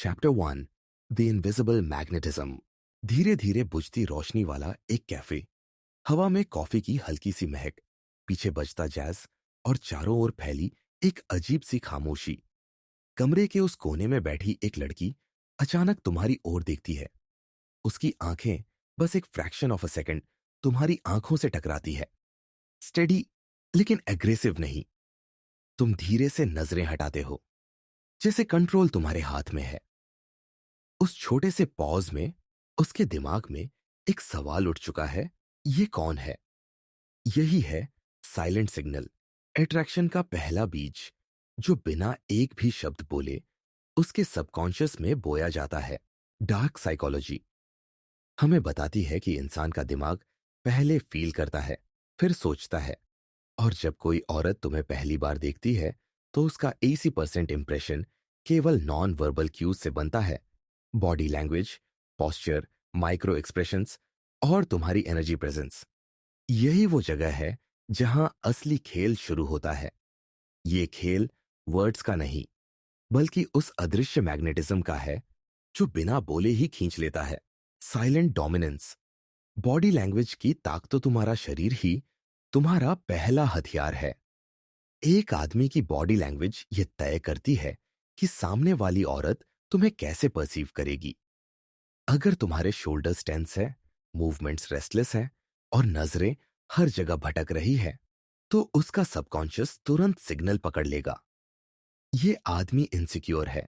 Chapter 1। The invisible magnetism. धीरे धीरे बुझती रोशनी वाला एक कैफे। हवा में कॉफी की हल्की सी महक, पीछे बजता जैज और चारों ओर फैली एक अजीब सी खामोशी। कमरे के उस कोने में बैठी एक लड़की अचानक तुम्हारी ओर देखती है। उसकी आंखें बस एक फ्रैक्शन ऑफ अ सेकंड तुम्हारी आंखों से टकराती है। स्टेडी लेकिन एग्रेसिव नहीं। तुम धीरे से नजरें हटाते हो, जैसे कंट्रोल तुम्हारे हाथ में है। उस छोटे से पॉज में उसके दिमाग में एक सवाल उठ चुका है, ये कौन है? यही है साइलेंट सिग्नल, अट्रैक्शन का पहला बीज, जो बिना एक भी शब्द बोले उसके सबकॉन्शियस में बोया जाता है। डार्क साइकोलॉजी हमें बताती है कि इंसान का दिमाग पहले फील करता है, फिर सोचता है। और जब कोई औरत तुम्हें पहली बार देखती है तो उसका 80% इंप्रेशन केवल नॉन वर्बल क्यूज से बनता है। Body language, posture, micro expressions और तुम्हारी एनर्जी प्रेजेंस। यही वो जगह है जहां असली खेल शुरू होता है। ये खेल वर्ड्स का नहीं, बल्कि उस अदृश्य मैग्नेटिज्म का है जो बिना बोले ही खींच लेता है। Silent dominance. बॉडी लैंग्वेज की ताकत तो तुम्हारा शरीर ही तुम्हारा पहला हथियार है। एक आदमी की बॉडी लैंग्वेज ये तय करती है कि सामने वाली औरत तुम्हें कैसे परसीव करेगी। अगर तुम्हारे शोल्डर्स टेंस है, मूवमेंट्स रेस्टलेस हैं और नजरें हर जगह भटक रही है, तो उसका सबकॉन्शियस तुरंत सिग्नल पकड़ लेगा। ये आदमी इनसिक्योर है।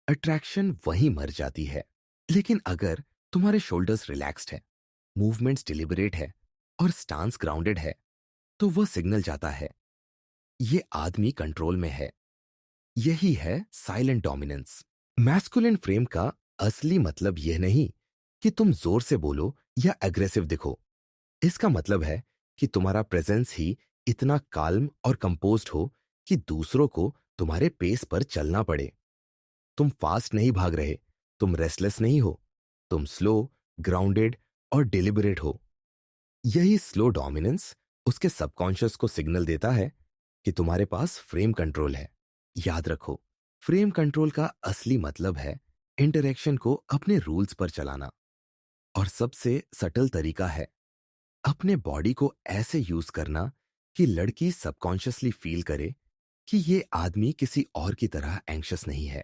अट्रैक्शन वहीं मर जाती है। लेकिन अगर तुम्हारे शोल्डर्स रिलैक्स्ड है, मूवमेंट्स डिलिबरेट है और स्टांस ग्राउंडेड है, तो वह सिग्नल जाता है, ये आदमी कंट्रोल में है। यही है साइलेंट डोमिनेंस। मैस्कुलिन फ्रेम का असली मतलब यह नहीं कि तुम जोर से बोलो या एग्रेसिव दिखो। इसका मतलब है कि तुम्हारा प्रेजेंस ही इतना काल्म और कंपोज्ड हो कि दूसरों को तुम्हारे पेस पर चलना पड़े। तुम फास्ट नहीं भाग रहे, तुम रेस्टलेस नहीं हो, तुम स्लो, ग्राउंडेड और डिलिबरेट हो। यही स्लो डोमिनेंस उसके सबकॉन्शियस को सिग्नल देता है कि तुम्हारे पास फ्रेम कंट्रोल है। याद रखो, फ्रेम कंट्रोल का असली मतलब है इंटरेक्शन को अपने रूल्स पर चलाना। और सबसे सटल तरीका है अपने बॉडी को ऐसे यूज करना कि लड़की सबकॉन्शियसली फील करे कि ये आदमी किसी और की तरह एंग्शियस नहीं है,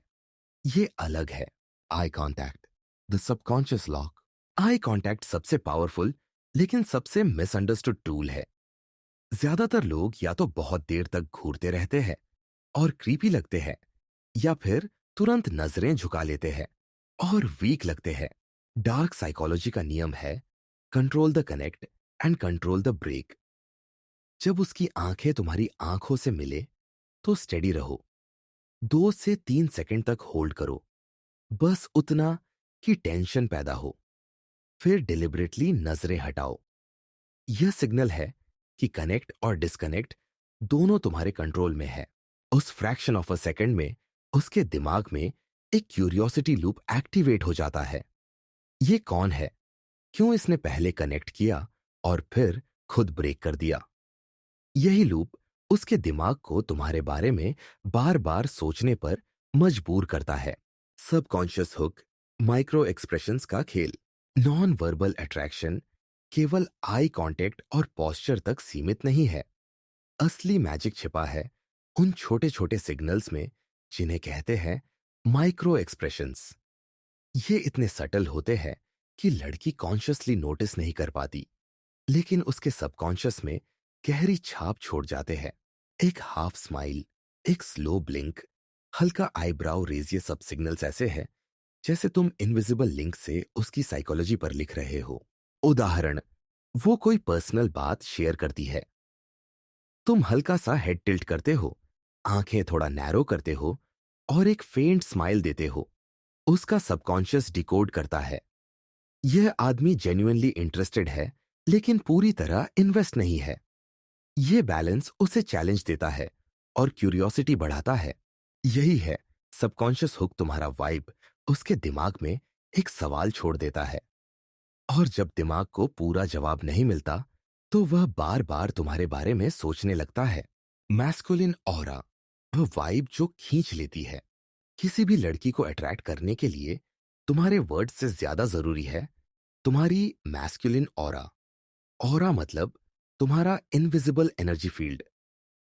ये अलग है। Eye contact, the subconscious lock. Eye contact सबसे पावरफुल लेकिन सबसे मिसअंडरस्टूड टूल है। ज्यादातर लोग या तो बहुत देर तक घूरते रहते हैं और क्रीपी लगते हैं, या फिर तुरंत नजरें झुका लेते हैं और वीक लगते हैं। डार्क साइकोलॉजी का नियम है control the connect and control the break. जब उसकी आंखें तुम्हारी आंखों से मिले तो स्टेडी रहो। 2 से 3 सेकंड तक होल्ड करो, बस उतना कि टेंशन पैदा हो। फिर डिलिबरेटली नजरें हटाओ। यह सिग्नल है कि कनेक्ट और डिस्कनेक्ट दोनों तुम्हारे कंट्रोल में है। उस फ्रैक्शन ऑफ अ सेकंड में उसके दिमाग में एक क्यूरियोसिटी लूप एक्टिवेट हो जाता है। ये कौन है? क्यों इसने पहले कनेक्ट किया और फिर खुद ब्रेक कर दिया? यही लूप उसके दिमाग को तुम्हारे बारे में बार बार सोचने पर मजबूर करता है। सबकॉन्शियस हुक, माइक्रो एक्सप्रेशंस का खेल। नॉन वर्बल अट्रैक्शन केवल आई कांटेक्ट और पोस्चर तक सीमित नहीं है। असली मैजिक छिपा है उन छोटे छोटे सिग्नल्स में जिन्हें कहते हैं माइक्रो एक्सप्रेशंस। ये इतने सटल होते हैं कि लड़की कॉन्शियसली नोटिस नहीं कर पाती, लेकिन उसके सबकॉन्शियस में गहरी छाप छोड़ जाते हैं। एक हाफ स्माइल, एक स्लो ब्लिंक, हल्का आईब्राउ रेज, ये सब सिग्नल्स ऐसे हैं जैसे तुम इनविजिबल लिंक से उसकी साइकोलॉजी पर लिख रहे हो। उदाहरण, वो कोई पर्सनल बात शेयर करती है, तुम हल्का सा हेड टिल्ट करते हो, आंखें थोड़ा नैरो करते हो और एक फेंट स्माइल देते हो। उसका सबकॉन्शियस डिकोड करता है, यह आदमी जेन्युइनली इंटरेस्टेड है लेकिन पूरी तरह इन्वेस्ट नहीं है। यह बैलेंस उसे चैलेंज देता है और क्यूरियोसिटी बढ़ाता है। यही है सबकॉन्शियस हुक। तुम्हारा वाइब उसके दिमाग में एक सवाल छोड़ देता है, और जब दिमाग को पूरा जवाब नहीं मिलता तो वह बार बार तुम्हारे बारे में सोचने लगता है। मैस्कुलिन ऑरा, वह वाइब जो खींच लेती है, किसी भी लड़की को अट्रैक्ट करने के लिए तुम्हारे वर्ड्स से ज्यादा जरूरी है तुम्हारी मैस्कुलिन ऑरा। ऑरा मतलब तुम्हारा इनविजिबल एनर्जी फील्ड,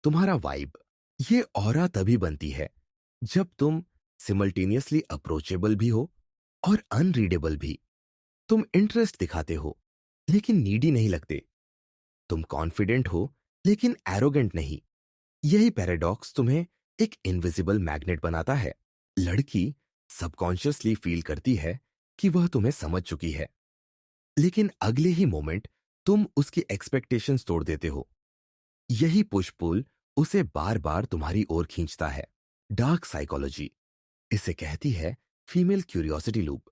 तुम्हारा वाइब। ये ऑरा तभी बनती है जब तुम सिमल्टेनियसली अप्रोचेबल भी हो और अनरीडेबल भी। तुम इंटरेस्ट दिखाते हो लेकिन नीडी नहीं लगते। तुम कॉन्फिडेंट हो लेकिन एरोगेंट नहीं। यही पैराडॉक्स तुम्हें एक इनविजिबल मैग्नेट बनाता है। लड़की सबकॉन्शियसली फील करती है कि वह तुम्हें समझ चुकी है, लेकिन अगले ही मोमेंट तुम उसकी एक्सपेक्टेशंस तोड़ देते हो। यही पुश पुल उसे बार बार तुम्हारी ओर खींचता है। डार्क साइकोलॉजी इसे कहती है फीमेल क्यूरियोसिटी लूप।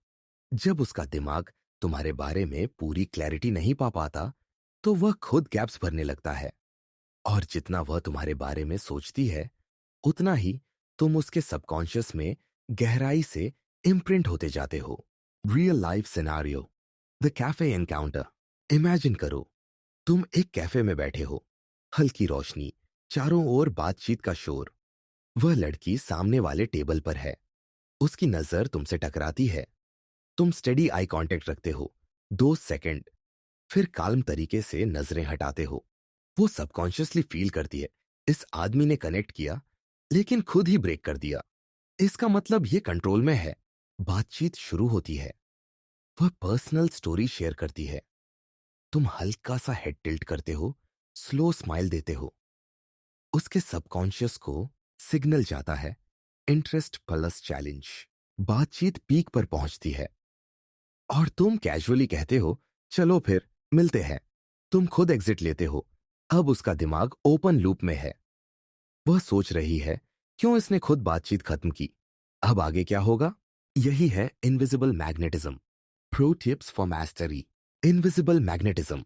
जब उसका दिमाग तुम्हारे बारे में पूरी क्लैरिटी नहीं पा पाता तो वह खुद गैप्स भरने लगता है। और जितना वह तुम्हारे बारे में सोचती है उतना ही तुम उसके सबकॉन्शियस में गहराई से इम्प्रिंट होते जाते हो। Real life scenario, the cafe encounter. Imagine करो तुम एक कैफे में बैठे हो, हल्की रोशनी, चारों ओर बातचीत का शोर। वह लड़की सामने वाले टेबल पर है, उसकी नजर तुमसे टकराती है। तुम स्टेडी आई कांटेक्ट रखते हो 2 सेकंड, फिर काल्म तरीके से नजरें हटाते हो। वो सबकॉन्शियसली फील करती है इस आदमी ने कनेक्ट किया लेकिन खुद ही ब्रेक कर दिया। इसका मतलब ये कंट्रोल में है। बातचीत शुरू होती है, वह पर्सनल स्टोरी शेयर करती है। तुम हल्का सा हेड टिल्ट करते हो, स्लो स्माइल देते हो। उसके सबकॉन्शियस को सिग्नल जाता है इंटरेस्ट प्लस चैलेंज। बातचीत पीक पर पहुंचती है और तुम कैजुअली कहते हो चलो फिर मिलते हैं। तुम खुद एग्जिट लेते हो। अब उसका दिमाग ओपन लूप में है। वह सोच रही है क्यों इसने खुद बातचीत खत्म की, अब आगे क्या होगा। यही है invisible magnetism. Pro tips for mastery. Invisible magnetism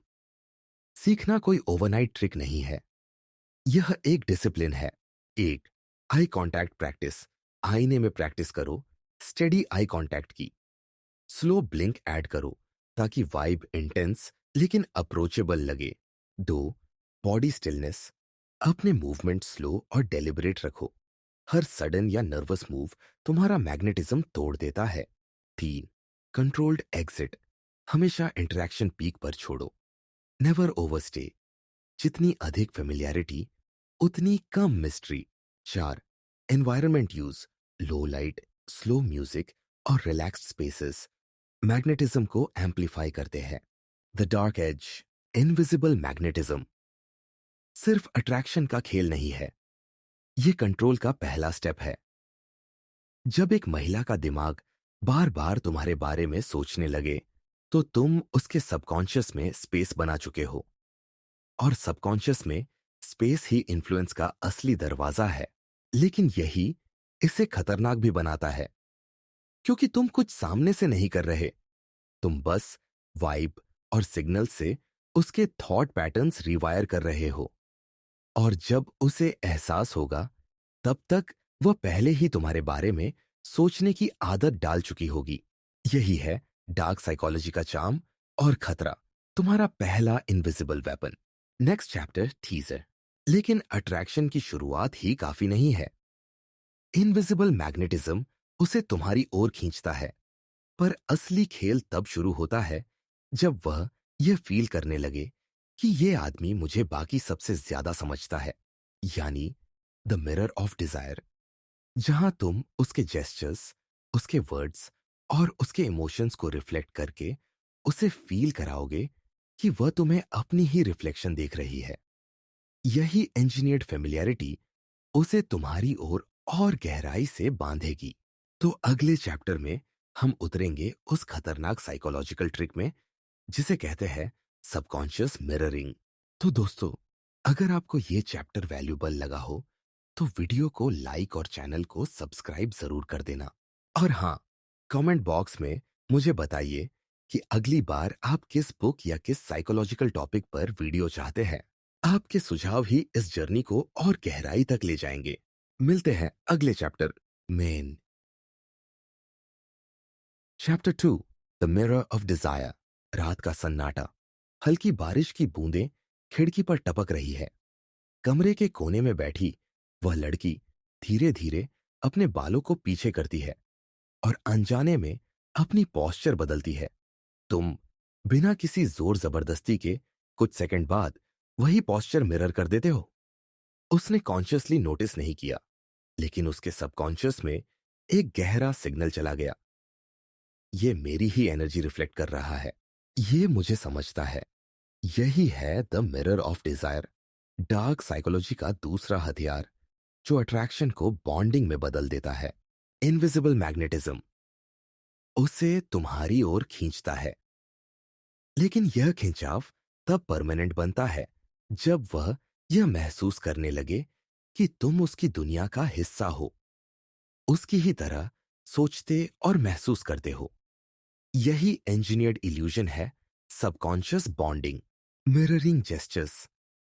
सीखना कोई ओवरनाइट ट्रिक नहीं है, यह एक डिसिप्लिन है। एक, आई कांटेक्ट प्रैक्टिस। आईने में प्रैक्टिस करो स्टेडी आई कांटेक्ट की। स्लो ब्लिंक ऐड करो ताकि वाइब इंटेंस लेकिन अप्रोचेबल लगे। दो, बॉडी स्टिलनेस। अपने मूवमेंट स्लो और डेलिबरेट रखो। हर सडन या नर्वस मूव तुम्हारा मैग्नेटिज्म तोड़ देता है। तीन, कंट्रोल्ड एग्जिट। हमेशा इंटरेक्शन पीक पर छोड़ो, नेवर ओवरस्टे। जितनी अधिक फेमिलियरिटी उतनी कम मिस्ट्री। चार, एनवायरनमेंट यूज। लो लाइट, स्लो म्यूजिक और रिलैक्स्ड स्पेसेस मैग्नेटिज्म को एम्पलीफाई करते हैं। The dark as. Invisible magnetism सिर्फ अट्रैक्शन का खेल नहीं है, ये कंट्रोल का पहला स्टेप है। जब एक महिला का दिमाग बार बार तुम्हारे बारे में सोचने लगे तो तुम उसके सबकॉन्शियस में स्पेस बना चुके हो। और सबकॉन्शियस में स्पेस ही इन्फ्लुएंस का असली दरवाजा है। लेकिन यही इसे खतरनाक भी बनाता है, क्योंकि तुम कुछ सामने से नहीं कर रहे, तुम बस वाइब और सिग्नल से उसके थॉट पैटर्न्स रिवायर कर रहे हो। और जब उसे एहसास होगा तब तक वह पहले ही तुम्हारे बारे में सोचने की आदत डाल चुकी होगी। यही है डार्क साइकोलॉजी का चार्म और खतरा, तुम्हारा पहला invisible weapon. Next chapter teaser. लेकिन अट्रैक्शन की शुरुआत ही काफी नहीं है। इनविजिबल मैग्नेटिज्म उसे तुम्हारी ओर खींचता है, पर असली खेल तब शुरू होता है जब वह यह फील करने लगे कि ये आदमी मुझे बाकी सबसे ज्यादा समझता है। यानी द मिरर ऑफ डिजायर, जहां तुम उसके जेस्चर्स, उसके वर्ड्स और उसके इमोशंस को रिफ्लेक्ट करके उसे फील कराओगे कि वह तुम्हें अपनी ही रिफ्लेक्शन देख रही है। यही इंजीनियर्ड फेमिलियरिटी उसे तुम्हारी ओर और गहराई से बांधेगी। तो अगले चैप्टर में हम उतरेंगे उस खतरनाक साइकोलॉजिकल ट्रिक में जिसे कहते हैं सबकॉन्शियस मिररिंग। तो दोस्तों, अगर आपको ये चैप्टर वैल्यूबल लगा हो तो वीडियो को लाइक और चैनल को सब्सक्राइब जरूर कर देना। और हाँ, कमेंट बॉक्स में मुझे बताइए कि अगली बार आप किस बुक या किस साइकोलॉजिकल टॉपिक पर वीडियो चाहते हैं। आपके सुझाव ही इस जर्नी को और गहराई तक ले जाएंगे। मिलते हैं अगले chapter main. Chapter 2, the mirror of Dzire. रात का सन्नाटा, हल्की बारिश की बूंदें खिड़की पर टपक रही है। कमरे के कोने में बैठी वह लड़की धीरे धीरे अपने बालों को पीछे करती है और अनजाने में अपनी पोस्चर बदलती है। तुम बिना किसी जोर जबरदस्ती के कुछ सेकंड बाद वही पोस्चर मिरर कर देते हो। उसने कॉन्शियसली नोटिस नहीं किया, लेकिन उसके सबकॉन्शियस में एक गहरा सिग्नल चला गया। ये मेरी ही एनर्जी रिफ्लेक्ट कर रहा है, ये मुझे समझता है। यही है the mirror of Dzire, dark psychology का दूसरा हथियार जो अट्रैक्शन को बॉन्डिंग में बदल देता है। इनविजिबल मैग्नेटिज्म उसे तुम्हारी ओर खींचता है, लेकिन यह खिंचाव तब परमानेंट बनता है जब वह यह महसूस करने लगे कि तुम उसकी दुनिया का हिस्सा हो, उसकी ही तरह सोचते और महसूस करते हो। यही इंजीनियर्ड इल्यूजन है सबकॉन्शियस बॉन्डिंग। मिररिंग जेस्चर्स,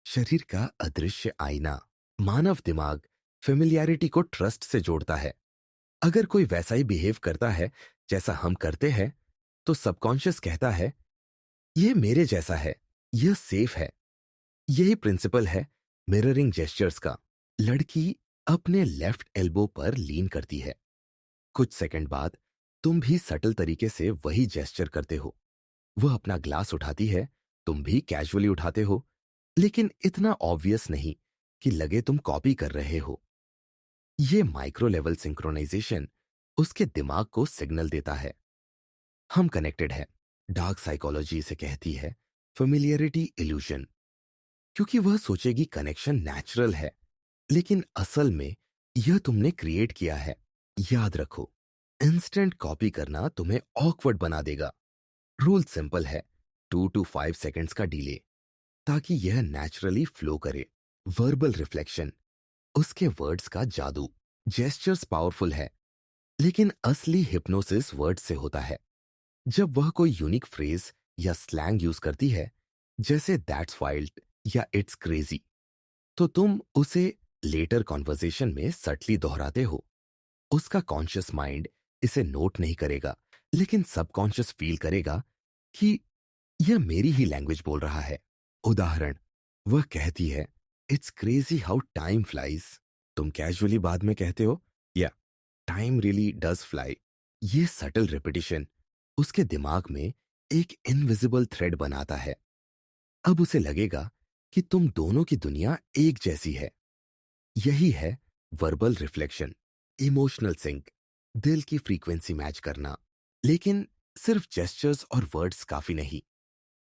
शरीर का अदृश्य आईना। मानव दिमाग फेमिलियरिटी को ट्रस्ट से जोड़ता है। अगर कोई वैसा ही बिहेव करता है जैसा हम करते हैं, तो सबकॉन्शियस कहता है ये मेरे जैसा है, यह सेफ है। यही प्रिंसिपल है मिररिंग जेस्चर्स का। लड़की अपने लेफ्ट एल्बो पर लीन करती है। कुछ सेकंड बाद तुम भी सटल तरीके से वही जेस्चर करते हो। वह अपना ग्लास उठाती है, तुम भी कैजुअली उठाते हो, लेकिन इतना ऑब्वियस नहीं कि लगे तुम कॉपी कर रहे हो। ये माइक्रो लेवल सिंक्रोनाइजेशन उसके दिमाग को सिग्नल देता है हम कनेक्टेड हैं। डार्क साइकोलॉजी इसे कहती है फेमिलियरिटी इल्यूजन, क्योंकि वह सोचेगी कनेक्शन नेचुरल है, लेकिन असल में यह तुमने क्रिएट किया है। याद रखो, इंस्टेंट कॉपी करना तुम्हें ऑकवर्ड बना देगा। रूल सिंपल है, 2 to 5 सेकंड्स का डिले, ताकि यह नेचुरली फ्लो करे। वर्बल रिफ्लेक्शन, उसके वर्ड्स का जादू। जेस्चर्स पावरफुल है, लेकिन असली हिप्नोसिस वर्ड से होता है। जब वह कोई यूनिक फ्रेज या स्लैंग यूज करती है, जैसे दैट्स वाइल्ड या इट्स क्रेजी, तो तुम उसे लेटर कॉन्वर्सेशन में सटली दोहराते हो। उसका कॉन्शियस माइंड इसे नोट नहीं करेगा, लेकिन सबकॉन्शियस फील करेगा कि यह मेरी ही लैंग्वेज बोल रहा है। उदाहरण, वह कहती है it's crazy how time flies. तुम कैजुअली बाद में कहते हो या टाइम रियली डज फ्लाई। ये सटल रिपीटिशन उसके दिमाग में एक इनविजिबल थ्रेड बनाता है। अब उसे लगेगा कि तुम दोनों की दुनिया एक जैसी है। यही है वर्बल रिफ्लेक्शन, इमोशनल सिंक, दिल की फ्रीक्वेंसी मैच करना। लेकिन सिर्फ जेस्चर्स और वर्ड्स काफी नहीं।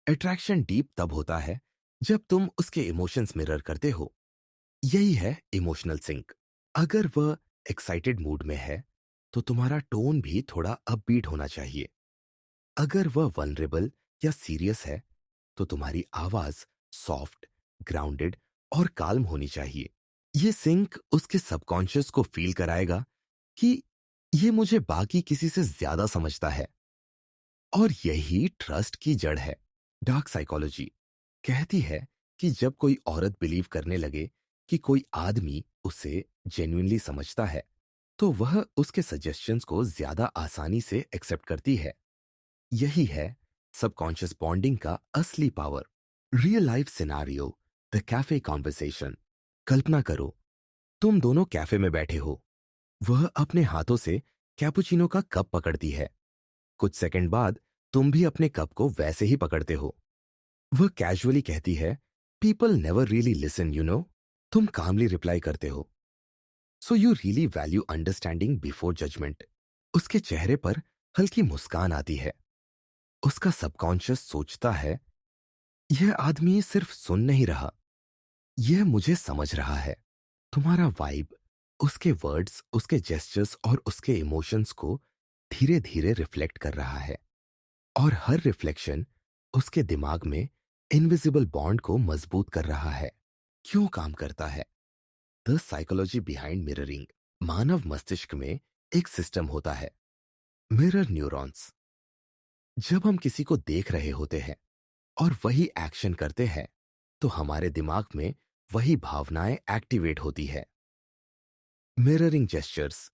अट्रैक्शन डीप तब होता है जब तुम उसके इमोशंस मिरर करते हो। यही है इमोशनल सिंक। अगर वह एक्साइटेड मूड में है, तो तुम्हारा टोन भी थोड़ा अपबीट होना चाहिए। अगर वह वल्नरेबल या सीरियस है, तो तुम्हारी आवाज सॉफ्ट, ग्राउंडेड और काल्म होनी चाहिए। ये सिंक उसके सबकॉन्शियस को फील कराएगा कि ये मुझे बाकी किसी से ज्यादा समझता है। और यही ट्रस्ट की जड़ है। डार्क साइकोलॉजी कहती है कि जब कोई औरत बिलीव करने लगे कि कोई आदमी उसे जेन्युइनली समझता है, तो वह उसके सजेशंस को ज्यादा आसानी से एक्सेप्ट करती है। यही है सबकॉन्शियस बॉन्डिंग का असली power. Real life scenario, the cafe conversation. कल्पना करो, तुम दोनों कैफे में बैठे हो। वह अपने हाथों से कैपुचिनो का कप पकड़ती है। कुछ सेकंड बाद तुम भी अपने कप को वैसे ही पकड़ते हो। वह कैजुअली कहती है people never really listen you know. तुम कामली रिप्लाई करते हो so you really value understanding before judgement. उसके चेहरे पर हल्की मुस्कान आती है। उसका सबकॉन्शियस सोचता है यह आदमी सिर्फ सुन नहीं रहा, यह मुझे समझ रहा है। तुम्हारा वाइब उसके वर्ड्स, उसके जेस्चर्स और उसके इमोशंस को धीरे धीरे रिफ्लेक्ट कर रहा है। और हर रिफ्लेक्शन उसके दिमाग में इनविजिबल बॉन्ड को मजबूत कर रहा है। क्यों काम करता है? The psychology behind mirroring. मानव मस्तिष्क में एक सिस्टम होता है, मिरर न्यूरॉन्स। जब हम किसी को देख रहे होते हैं और वही एक्शन करते हैं, तो हमारे दिमाग में वही भावनाएं एक्टिवेट होती है। मिररिंग जेस्चर्स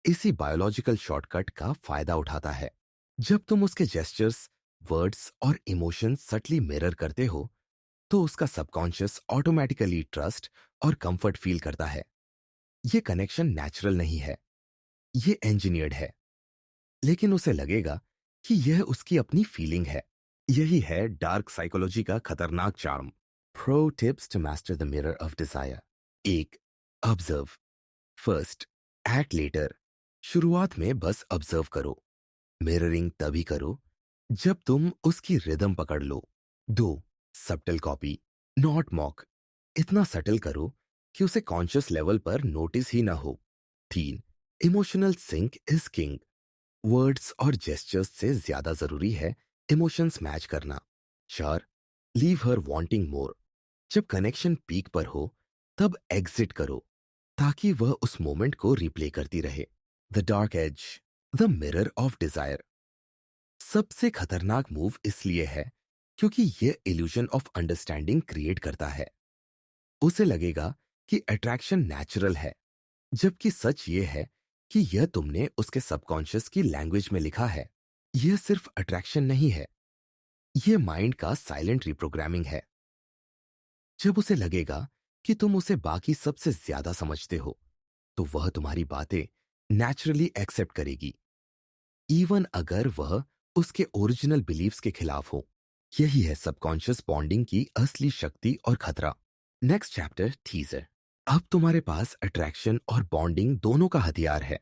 इसी बायोलॉजिकल शॉर्टकट का फायदा उठाता है। जब तुम उसके जेस्चर्स, वर्ड्स और इमोशंस सटली मिरर करते हो, तो उसका सबकॉन्शियस ऑटोमेटिकली ट्रस्ट और कंफर्ट फील करता है। ये कनेक्शन नेचुरल नहीं है, ये इंजीनियर्ड है। लेकिन उसे लगेगा कि यह उसकी अपनी फीलिंग है। यही है डार्क साइकोलॉजी का खतरनाक charm. Pro tips to master the mirror of desire. एक, ऑब्जर्व। First, act later. शुरुआत में बस ऑब्जर्व करो। मिररिंग तभी करो जब तुम उसकी रिदम पकड़ लो। दो, सबटल कॉपी, नॉट मॉक। इतना सटल करो कि उसे कॉन्शियस लेवल पर नोटिस ही ना हो। तीन, emotional sync is king. Words और जेस्चर्स से ज्यादा जरूरी है इमोशंस मैच करना। चार, लीव हर वांटिंग मोर। जब कनेक्शन पीक पर हो तब एग्जिट करो ताकि वह उस मोमेंट को रिप्ले करती रहे। The dark edge, the mirror of desire. सबसे खतरनाक मूव इसलिए है क्योंकि यह इल्यूजन ऑफ अंडरस्टैंडिंग क्रिएट करता है। उसे लगेगा कि अट्रैक्शन नेचुरल है, जबकि सच ये है कि यह तुमने उसके सबकॉन्शियस की लैंग्वेज में लिखा है। यह सिर्फ अट्रैक्शन नहीं है, यह माइंड का साइलेंट रिप्रोग्रामिंग है। जब उसे लगेगा कि तुम उसे बाकी सबसे ज्यादा समझते हो, तो वह तुम्हारी बातें नेचुरली एक्सेप्ट करेगी, इवन अगर वह उसके ओरिजिनल बिलीव्स के खिलाफ हो। यही है सबकॉन्शियस बॉन्डिंग की असली शक्ति और खतरा। Next chapter, teaser. अब तुम्हारे पास अट्रैक्शन और बॉन्डिंग दोनों का हथियार है,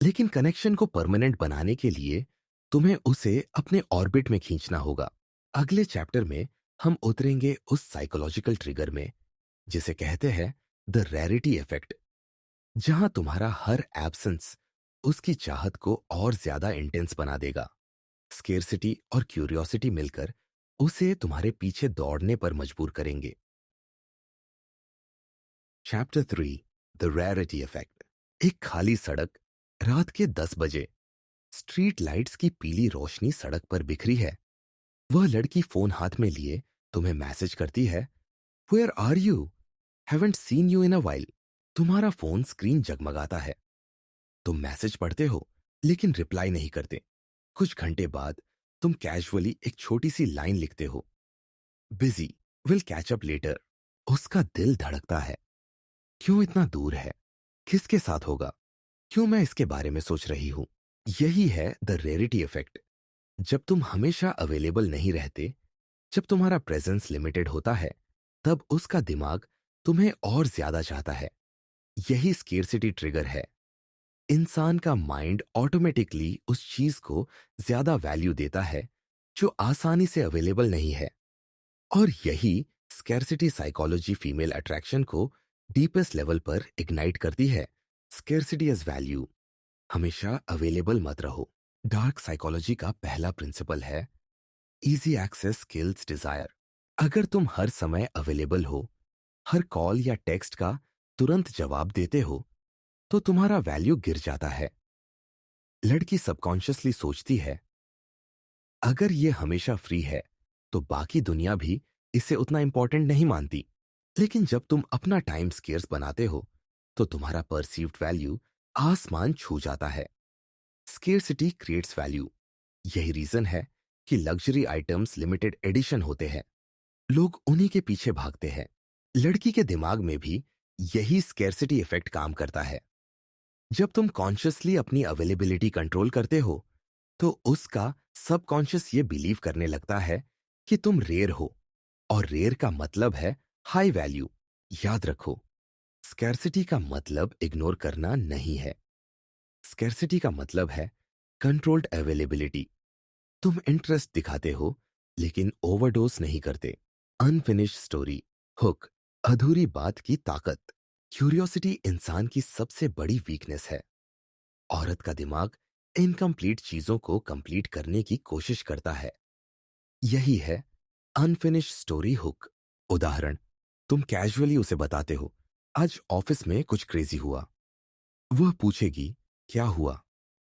लेकिन कनेक्शन को परमानेंट बनाने के लिए तुम्हें उसे अपने ऑर्बिट में खींचना होगा। अगले चैप्टर में हम उतरेंगे उस साइकोलॉजिकल ट्रिगर में जिसे कहते हैं द रैरिटी इफेक्ट, जहां तुम्हारा हर एब्सेंस उसकी चाहत को और ज्यादा इंटेंस बना देगा। स्केर्सिटी और क्यूरियोसिटी मिलकर उसे तुम्हारे पीछे दौड़ने पर मजबूर करेंगे। Chapter 3, the Rarity effect. एक खाली सड़क, रात के 10 बजे। स्ट्रीट लाइट्स की पीली रोशनी सड़क पर बिखरी है। वह लड़की फोन हाथ में लिए तुम्हें मैसेज करती है, where are you, haven't seen you in a while. तुम्हारा फोन स्क्रीन जगमगाता है। तुम मैसेज पढ़ते हो लेकिन रिप्लाई नहीं करते। कुछ घंटे बाद तुम कैजुअली एक छोटी सी लाइन लिखते हो, busy, will catch up later. उसका दिल धड़कता है। क्यों इतना दूर है? किसके साथ होगा? क्यों मैं इसके बारे में सोच रही हूं? यही है द रेयरिटी इफेक्ट। जब तुम हमेशा अवेलेबल नहीं रहते, जब तुम्हारा प्रेजेंस लिमिटेड होता है, तब उसका दिमाग तुम्हें और ज्यादा चाहता है। यही स्केर्सिटी ट्रिगर है। इंसान का माइंड ऑटोमेटिकली उस चीज को ज्यादा वैल्यू देता है जो आसानी से अवेलेबल नहीं है। और यही स्कैर्सिटी साइकोलॉजी फीमेल अट्रैक्शन को डीपेस्ट लेवल पर इग्नाइट करती है। Scarcity as value. हमेशा अवेलेबल मत रहो। डार्क साइकोलॉजी का पहला प्रिंसिपल है इजी एक्सेस किल्स डिजायर। अगर तुम हर समय अवेलेबल हो, हर कॉल या टेक्स्ट का तुरंत जवाब देते हो, तो तुम्हारा वैल्यू गिर जाता है। लड़की सबकॉन्शियसली सोचती है, अगर ये हमेशा फ्री है तो बाकी दुनिया भी इसे उतना इंपॉर्टेंट नहीं मानती। लेकिन जब तुम अपना टाइम स्केर्स बनाते हो, तो तुम्हारा परसीव्ड वैल्यू आसमान छू जाता है। Scarcity creates value. यही रीजन है कि लग्जरी आइटम्स लिमिटेड एडिशन होते हैं। लोग उन्हीं के पीछे भागते हैं। लड़की के दिमाग में भी यही स्केर्सिटी इफेक्ट काम करता है। जब तुम कॉन्शियसली अपनी अवेलेबिलिटी कंट्रोल करते हो, तो उसका सबकॉन्शियस ये बिलीव करने लगता है कि तुम रेयर हो, और रेयर का मतलब है हाई वैल्यू। याद रखो, स्कैर्सिटी का मतलब इग्नोर करना नहीं है। स्कैर्सिटी का मतलब है कंट्रोल्ड अवेलेबिलिटी। तुम इंटरेस्ट दिखाते हो लेकिन ओवरडोज नहीं करते। अनफिनिश्ड स्टोरी, हुक, अधूरी बात की ताकत। क्यूरियोसिटी इंसान की सबसे बड़ी वीकनेस है। औरत का दिमाग इनकम्प्लीट चीजों को कंप्लीट करने की कोशिश करता है। यही है अनफिनिश्ड स्टोरी हुक। उदाहरण, तुम कैजुअली उसे बताते हो, आज ऑफिस में कुछ क्रेजी हुआ। वह पूछेगी, क्या हुआ?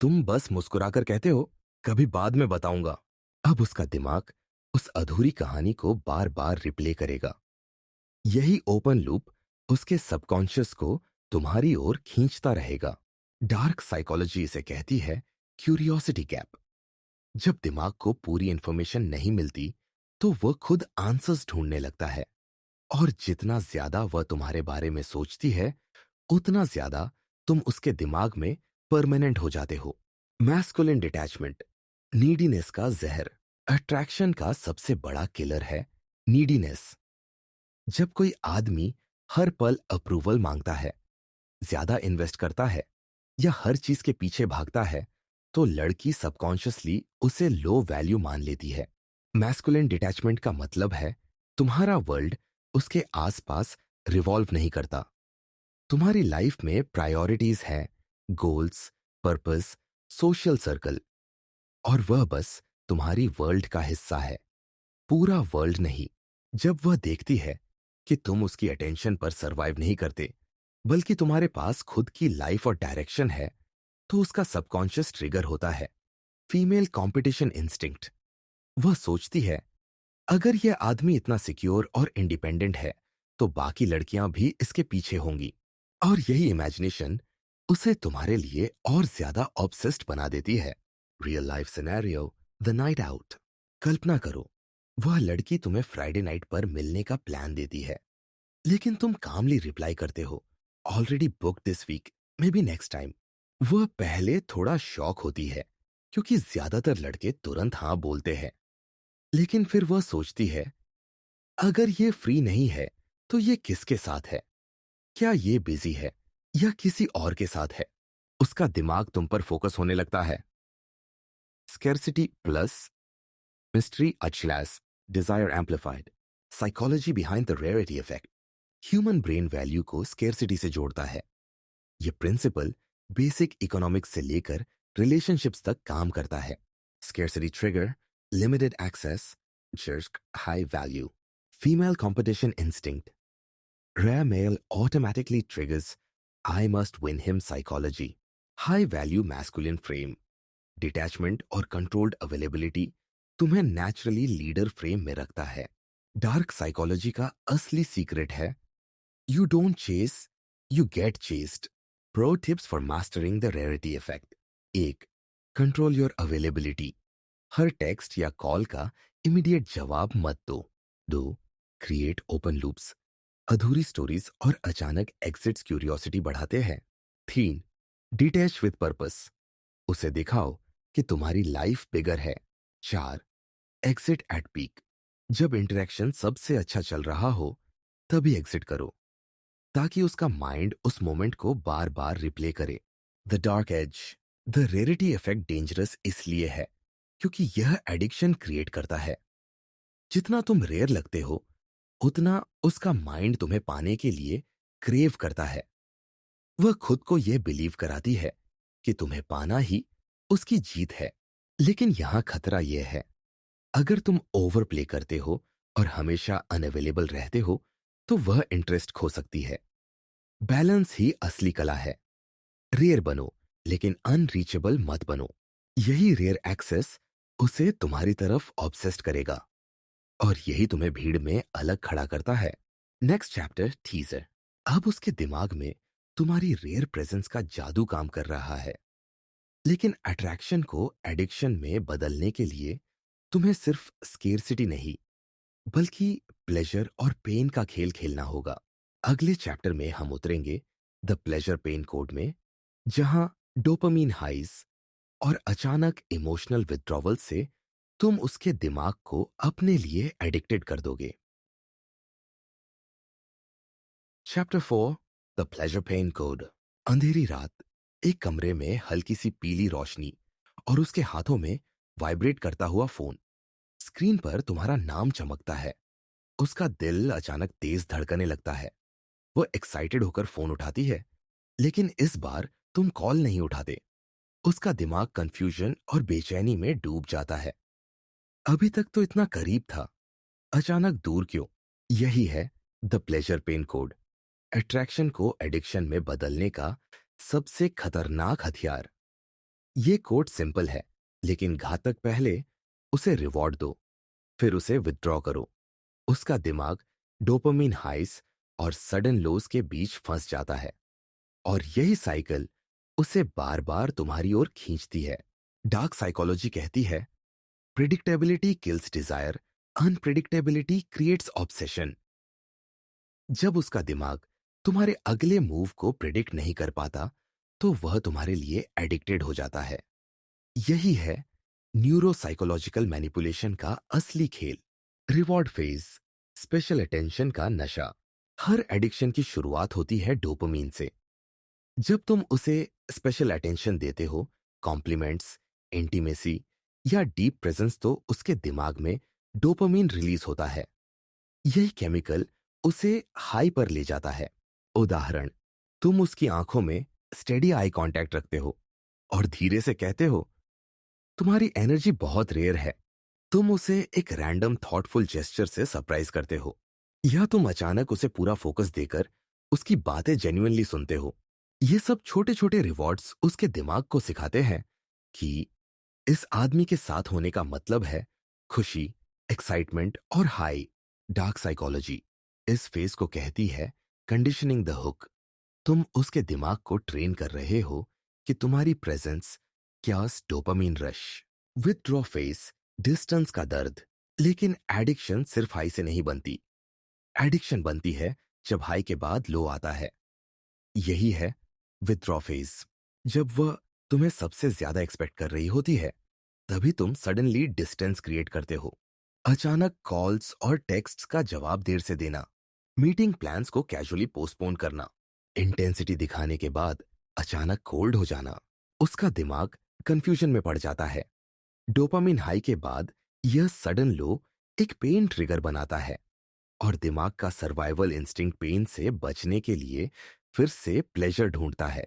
तुम बस मुस्कुराकर कहते हो, कभी बाद में बताऊंगा। अब उसका दिमाग उस अधूरी कहानी को बार बार रिप्ले करेगा। यही ओपन लूप उसके सबकॉन्शियस को तुम्हारी ओर खींचता रहेगा। डार्क साइकोलॉजी इसे कहती है क्यूरियोसिटी गैप। जब दिमाग को पूरी इंफॉर्मेशन नहीं मिलती, तो वह खुद आंसर्स ढूंढने लगता है। और जितना ज्यादा वह तुम्हारे बारे में सोचती है, उतना ज्यादा तुम उसके दिमाग में परमानेंट हो जाते हो। मैस्कुलिन डिटैचमेंट, नीडीनेस का जहर। अट्रैक्शन का सबसे बड़ा किलर है नीडीनेस। जब कोई आदमी हर पल अप्रूवल मांगता है, ज्यादा इन्वेस्ट करता है या हर चीज के पीछे भागता है, तो लड़की सबकॉन्शियसली उसे लो वैल्यू मान लेती है। मैस्कुलिन डिटैचमेंट का मतलब है तुम्हारा वर्ल्ड उसके आसपास रिवॉल्व नहीं करता। तुम्हारी लाइफ में प्रायोरिटीज हैं, गोल्स, पर्पस, सोशल सर्कल, और वह बस तुम्हारी वर्ल्ड का हिस्सा है, पूरा वर्ल्ड नहीं। जब वह देखती है कि तुम उसकी अटेंशन पर सरवाइव नहीं करते, बल्कि तुम्हारे पास खुद की लाइफ और डायरेक्शन है, तो उसका सबकॉन्शियस ट्रिगर होता है फीमेल कंपटीशन इंस्टिंक्ट। वह सोचती है, अगर यह आदमी इतना सिक्योर और इंडिपेंडेंट है, तो बाकी लड़कियां भी इसके पीछे होंगी। और यही इमेजिनेशन उसे तुम्हारे लिए और ज्यादा ऑब्सेस्ड बना देती है। Real life scenario, the night out. कल्पना करो, वह लड़की तुम्हें फ्राइडे नाइट पर मिलने का प्लान देती है, लेकिन तुम कामली रिप्लाई करते हो, already book this week, maybe next time. वह पहले थोड़ा शॉक होती है, क्योंकि ज्यादातर लड़के तुरंत हाँ बोलते हैं। लेकिन फिर वह सोचती है, अगर ये फ्री नहीं है तो ये किसके साथ है? क्या ये बिजी है या किसी और के साथ है? उसका दिमाग तुम पर फोकस होने लगता है। Scarcity plus mystery equals, desire amplified. Psychology behind the rarity effect. Human brain value को स्कैर्सिटी से जोड़ता है। ये प्रिंसिपल बेसिक इकोनॉमिक्स से लेकर रिलेशनशिप्स तक काम करता है। Scarcity trigger, limited access, jerk high value. Female competition instinct, rare male automatically triggers I must win him psychology. High value masculine frame, detachment और कंट्रोल्ड अवेलेबिलिटी तुम्हें नेचुरली लीडर फ्रेम में रखता है। डार्क साइकोलॉजी का असली secret है you don't chase, you get chased. Pro tips for mastering the rarity effect. एक, control your availability. हर टेक्स्ट या कॉल का इमीडिएट जवाब मत दो। दो, क्रिएट ओपन लूप्स। अधूरी स्टोरीज और अचानक एग्जिट्स क्यूरियोसिटी बढ़ाते हैं। 3, डिटैच विद पर्पस। उसे दिखाओ कि तुम्हारी लाइफ बिगर है। 4, एग्जिट एट पीक। जब इंटरेक्शन सबसे अच्छा चल रहा हो, तभी एग्जिट करो, ताकि उसका माइंड उस मोमेंट को बार बार रिप्ले करे। The dark edge. The rarity effect dangerous इसलिए है क्योंकि यह एडिक्शन क्रिएट करता है। जितना तुम रेयर लगते हो, उतना उसका माइंड तुम्हें पाने के लिए क्रेव करता है। वह खुद को यह बिलीव कराती है कि तुम्हें पाना ही उसकी जीत है। लेकिन यहां खतरा यह है, अगर तुम ओवर प्ले करते हो और हमेशा अनअवेलेबल रहते हो, तो वह इंटरेस्ट खो सकती है। बैलेंस ही असली कला है। रेयर बनो, लेकिन अनरीचेबल मत बनो। यही रेयर एक्सेस उसे तुम्हारी तरफ ऑब्सेस्ड करेगा, और यही तुम्हें भीड़ में अलग खड़ा करता है। Next chapter teaser. अब उसके दिमाग में तुम्हारी रेयर प्रेजेंस का जादू काम कर रहा है। लेकिन अट्रैक्शन को एडिक्शन में बदलने के लिए तुम्हें सिर्फ स्केर्सिटी नहीं, बल्कि प्लेजर और पेन का खेल खेलना होगा। अगले चैप्टर में हम उतरेंगे द प्लेजर पेन कोड में, जहां डोपामीन हाइज और अचानक इमोशनल विथड्रॉवल से तुम उसके दिमाग को अपने लिए एडिक्टेड कर दोगे। Chapter 4, the pleasure pain code. अंधेरी रात, एक कमरे में हल्की सी पीली रोशनी और उसके हाथों में वाइब्रेट करता हुआ फोन। स्क्रीन पर तुम्हारा नाम चमकता है। उसका दिल अचानक तेज धड़कने लगता है। वो एक्साइटेड होकर फोन उठाती है, लेकिन इस बार तुम कॉल नहीं उठाते। उसका दिमाग कंफ्यूजन और बेचैनी में डूब जाता है। अभी तक तो इतना करीब था, अचानक दूर क्यों? यही है the pleasure pain code, attraction को एडिक्शन में बदलने का सबसे खतरनाक हथियार। ये कोड सिंपल है, लेकिन घातक। पहले उसे रिवॉर्ड दो, फिर उसे विथड्रॉ करो। उसका दिमाग डोपामिन हाइस और सडन लोज के बीच फंस जाता है, और यही साइकिल उसे बार बार तुम्हारी ओर खींचती है। डार्क साइकोलॉजी कहती है, predictability kills desire, unpredictability creates obsession. जब उसका दिमाग तुम्हारे अगले मूव को प्रिडिक्ट नहीं कर पाता, तो वह तुम्हारे लिए एडिक्टेड हो जाता है। यही है न्यूरोसाइकोलॉजिकल मैनिपुलेशन का असली खेल। रिवॉर्ड फेज, स्पेशल अटेंशन का नशा। हर एडिक्शन की शुरुआत होती है डोपामीन से। जब तुम उसे स्पेशल अटेंशन देते हो, कॉम्प्लीमेंट्स, इंटीमेसी या डीप प्रेजेंस, तो उसके दिमाग में डोपामीन रिलीज होता है। यही केमिकल उसे हाई पर ले जाता है। उदाहरण, तुम उसकी आंखों में स्टेडी आई कांटेक्ट रखते हो और धीरे से कहते हो, तुम्हारी एनर्जी बहुत रेयर है। तुम उसे एक रैंडम थॉटफुल जेस्चर से सरप्राइज करते हो, या तुम अचानक उसे पूरा फोकस देकर उसकी बातें जेन्युइनली सुनते हो। ये सब छोटे छोटे रिवॉर्ड्स उसके दिमाग को सिखाते हैं कि इस आदमी के साथ होने का मतलब है खुशी, एक्साइटमेंट और हाई। डार्क साइकोलॉजी इस फेज को कहती है कंडीशनिंग द हुक। तुम उसके दिमाग को ट्रेन कर रहे हो कि तुम्हारी प्रेजेंस क्यास dopamine rush. Withdraw phase, distance का दर्द। लेकिन एडिक्शन सिर्फ हाई से नहीं बनती। एडिक्शन बनती है जब हाई के बाद लो आता है। यही है विथड्रॉ फेज। जब वह तुम्हें सबसे ज्यादा एक्सपेक्ट कर रही होती है, तभी तुम सडनली डिस्टेंस क्रिएट करते हो। अचानक कॉल्स और टेक्स्ट्स का जवाब देर से देना, मीटिंग प्लान्स को कैजुअली पोस्टपोन करना, इंटेंसिटी दिखाने के बाद अचानक कोल्ड हो जाना। उसका दिमाग कंफ्यूजन में पड़ जाता है। डोपामिन हाई के बाद यह सडन लो एक पेन ट्रिगर बनाता है और दिमाग का सर्वाइवल इंस्टिंक्ट पेन से बचने के लिए फिर से प्लेजर ढूंढता है।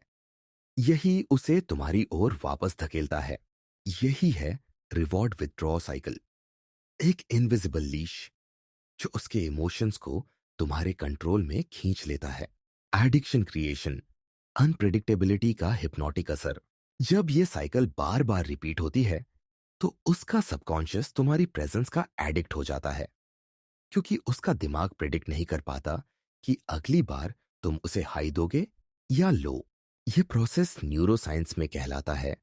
यही उसे तुम्हारी ओर वापस धकेलता है। यही है रिवॉर्ड विथड्रॉ साइकिल। एक इनविजिबल लीश जो उसके इमोशंस को तुम्हारे कंट्रोल में खींच लेता है। एडिक्शन क्रिएशन, अनप्रिडिक्टेबिलिटी का हिप्नोटिक असर। जब ये साइकिल बार बार रिपीट होती है, तो उसका सबकॉन्शियस तुम्हारी प्रेजेंस का एडिक्ट हो जाता है, क्योंकि उसका दिमाग प्रिडिक्ट नहीं कर पाता कि अगली बार तुम उसे हाई दोगे या लो। ये प्रोसेस न्यूरोसाइंस में कहलाता है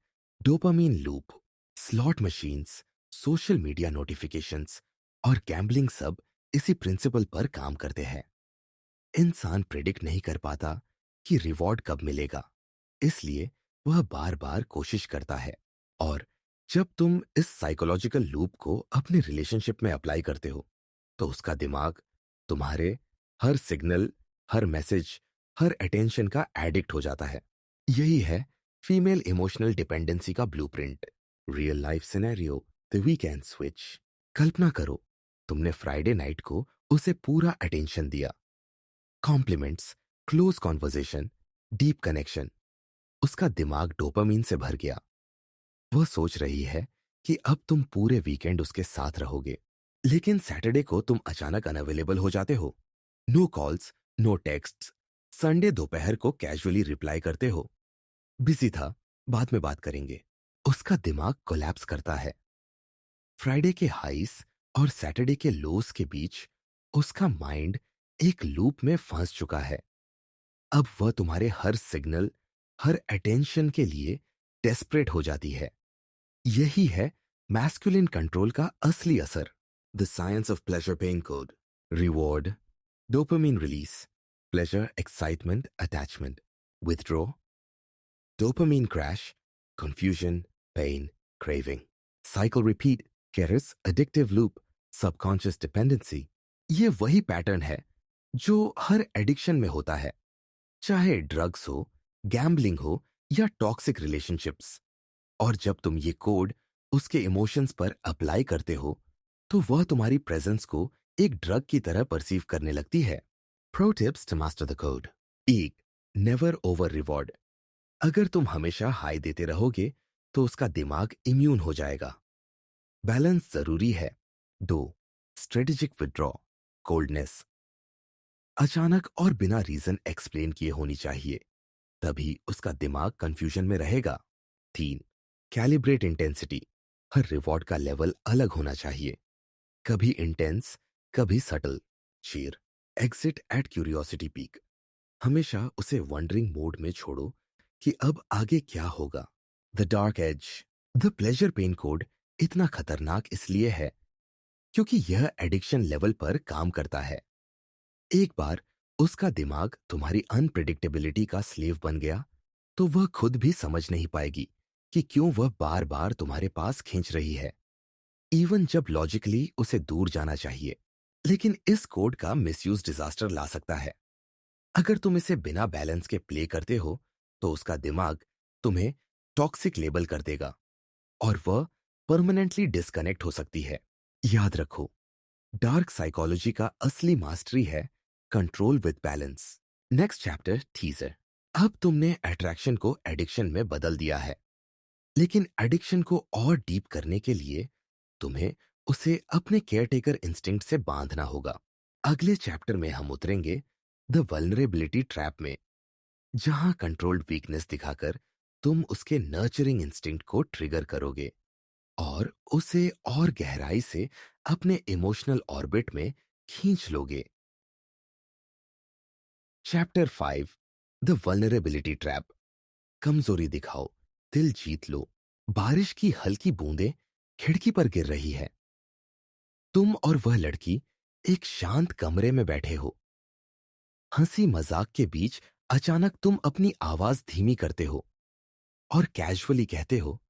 dopamine loop. Slot machines, social media notifications और गैम्बलिंग सब इसी प्रिंसिपल पर काम करते हैं। इंसान प्रिडिक्ट नहीं कर पाता कि रिवॉर्ड कब मिलेगा, इसलिए वह बार बार कोशिश करता है। और जब तुम इस साइकोलॉजिकल लूप को अपने रिलेशनशिप में अप्लाई करते हो, तो उसका दिमाग तुम्हारे हर सिग्नल, हर मैसेज, हर अटेंशन का एडिक्ट हो जाता है। यही है फीमेल इमोशनल डिपेंडेंसी का blueprint. Real life scenario, the weekend switch. कल्पना करो, तुमने फ्राइडे नाइट को उसे पूरा अटेंशन दिया। Compliments, close conversation, deep connection. उसका दिमाग डोपामीन से भर गया। वह सोच रही है कि अब तुम पूरे वीकेंड उसके साथ रहोगे। लेकिन सैटरडे को तुम अचानक अनअवेलेबल हो जाते हो। No calls, no texts. Sunday दोपहर को कैजुअली रिप्लाई करते हो, बिजी था, बाद में बात करेंगे। उसका दिमाग कोलैप्स करता है। फ्राइडे के हाइस और सैटरडे के लोस के बीच उसका माइंड एक लूप में फंस चुका है। अब वह तुम्हारे हर सिग्नल, हर अटेंशन के लिए डेस्परेट हो जाती है। यही है मैस्कुलिन कंट्रोल का असली असर। The science of pleasure pain code. Reward, dopamine release, pleasure, excitement, attachment. Withdraw, dopamine crash, confusion, pain, craving. Cycle repeat, carries addictive loop, subconscious dependency. ये वही पैटर्न है जो हर एडिक्शन में होता है, चाहे ड्रग्स हो, गैम्बलिंग हो या टॉक्सिक रिलेशनशिप्स। और जब तुम ये कोड उसके इमोशंस पर अप्लाई करते हो, तो वह तुम्हारी प्रेजेंस को एक ड्रग की तरह परसीव करने लगती है। Pro tips to master the code. 1. Never over reward. अगर तुम हमेशा हाई देते रहोगे, तो उसका दिमाग इम्यून हो जाएगा। बैलेंस जरूरी है। 2. Strategic withdraw, coldness. अचानक और बिना रीजन एक्सप्लेन किए होनी चाहिए, तभी उसका दिमाग कंफ्यूजन में रहेगा। 3. Calibrate intensity. हर रिवॉर्ड का लेवल अलग होना चाहिए, कभी इंटेंस, कभी subtle. 4. Exit at curiosity peak. हमेशा उसे वंडरिंग मोड में छोड़ो कि अब आगे क्या होगा। The dark edge. The pleasure pain code इतना खतरनाक इसलिए है क्योंकि यह एडिक्शन लेवल पर काम करता है। एक बार उसका दिमाग तुम्हारी अनप्रिडिक्टेबिलिटी का स्लेव बन गया, तो वह खुद भी समझ नहीं पाएगी कि क्यों वह बार बार तुम्हारे पास खींच रही है, इवन जब लॉजिकली उसे दूर जाना चाहिए। लेकिन इस कोड का मिसयूज डिजास्टर ला सकता है। अगर तुम इसे बिना बैलेंस के प्ले करते हो, तो उसका दिमाग तुम्हें टॉक्सिक लेबल कर देगा और वह परमानेंटली डिस्कनेक्ट हो सकती है। याद रखो, डार्क साइकोलॉजी का असली मास्टरी है control with balance. Next chapter teaser. अब तुमने अट्रैक्शन को एडिक्शन में बदल दिया है, लेकिन एडिक्शन को और डीप करने के लिए तुम्हें उसे अपने केयरटेकर इंस्टिंक्ट से बांधना होगा। अगले चैप्टर में हम उतरेंगे द वल्नरेबिलिटी ट्रैप में, जहां कंट्रोल्ड वीकनेस दिखाकर तुम उसके नर्चरिंग इंस्टिंक्ट को ट्रिगर करोगे और उसे और गहराई से अपने इमोशनल ऑर्बिट में खींच लोगे। Chapter 5, the vulnerability trap. कमजोरी दिखाओ, दिल जीत लो। बारिश की हल्की बूंदें खिड़की पर गिर रही है। तुम और वह लड़की एक शांत कमरे में बैठे हो। हंसी मजाक के बीच अचानक तुम अपनी आवाज धीमी करते हो और कैजुअली कहते हो,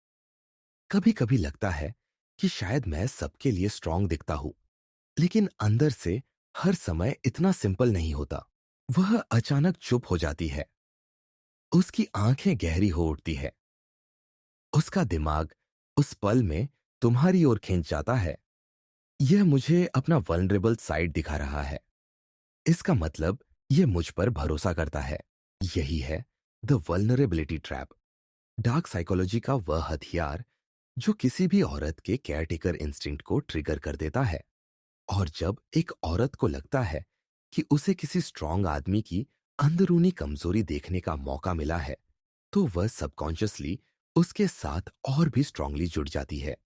कभी कभी लगता है कि शायद मैं सबके लिए स्ट्रांग दिखता हूं, लेकिन अंदर से हर समय इतना सिंपल नहीं होता। वह अचानक चुप हो जाती है। उसकी आंखें गहरी हो उठती है। उसका दिमाग उस पल में तुम्हारी ओर खींच जाता है। यह मुझे अपना वल्नरेबल साइड दिखा रहा है। इसका मतलब यह मुझ पर भरोसा करता है। यही है the vulnerability trap, dark psychology का वह हथियार जो किसी भी औरत के केयरटेकर इंस्टिंक्ट को ट्रिगर कर देता है। और जब एक औरत को लगता है कि उसे किसी स्ट्रांग आदमी की अंदरूनी कमजोरी देखने का मौका मिला है, तो वह सबकॉन्शियसली उसके साथ और भी स्ट्रांगली जुड़ जाती है।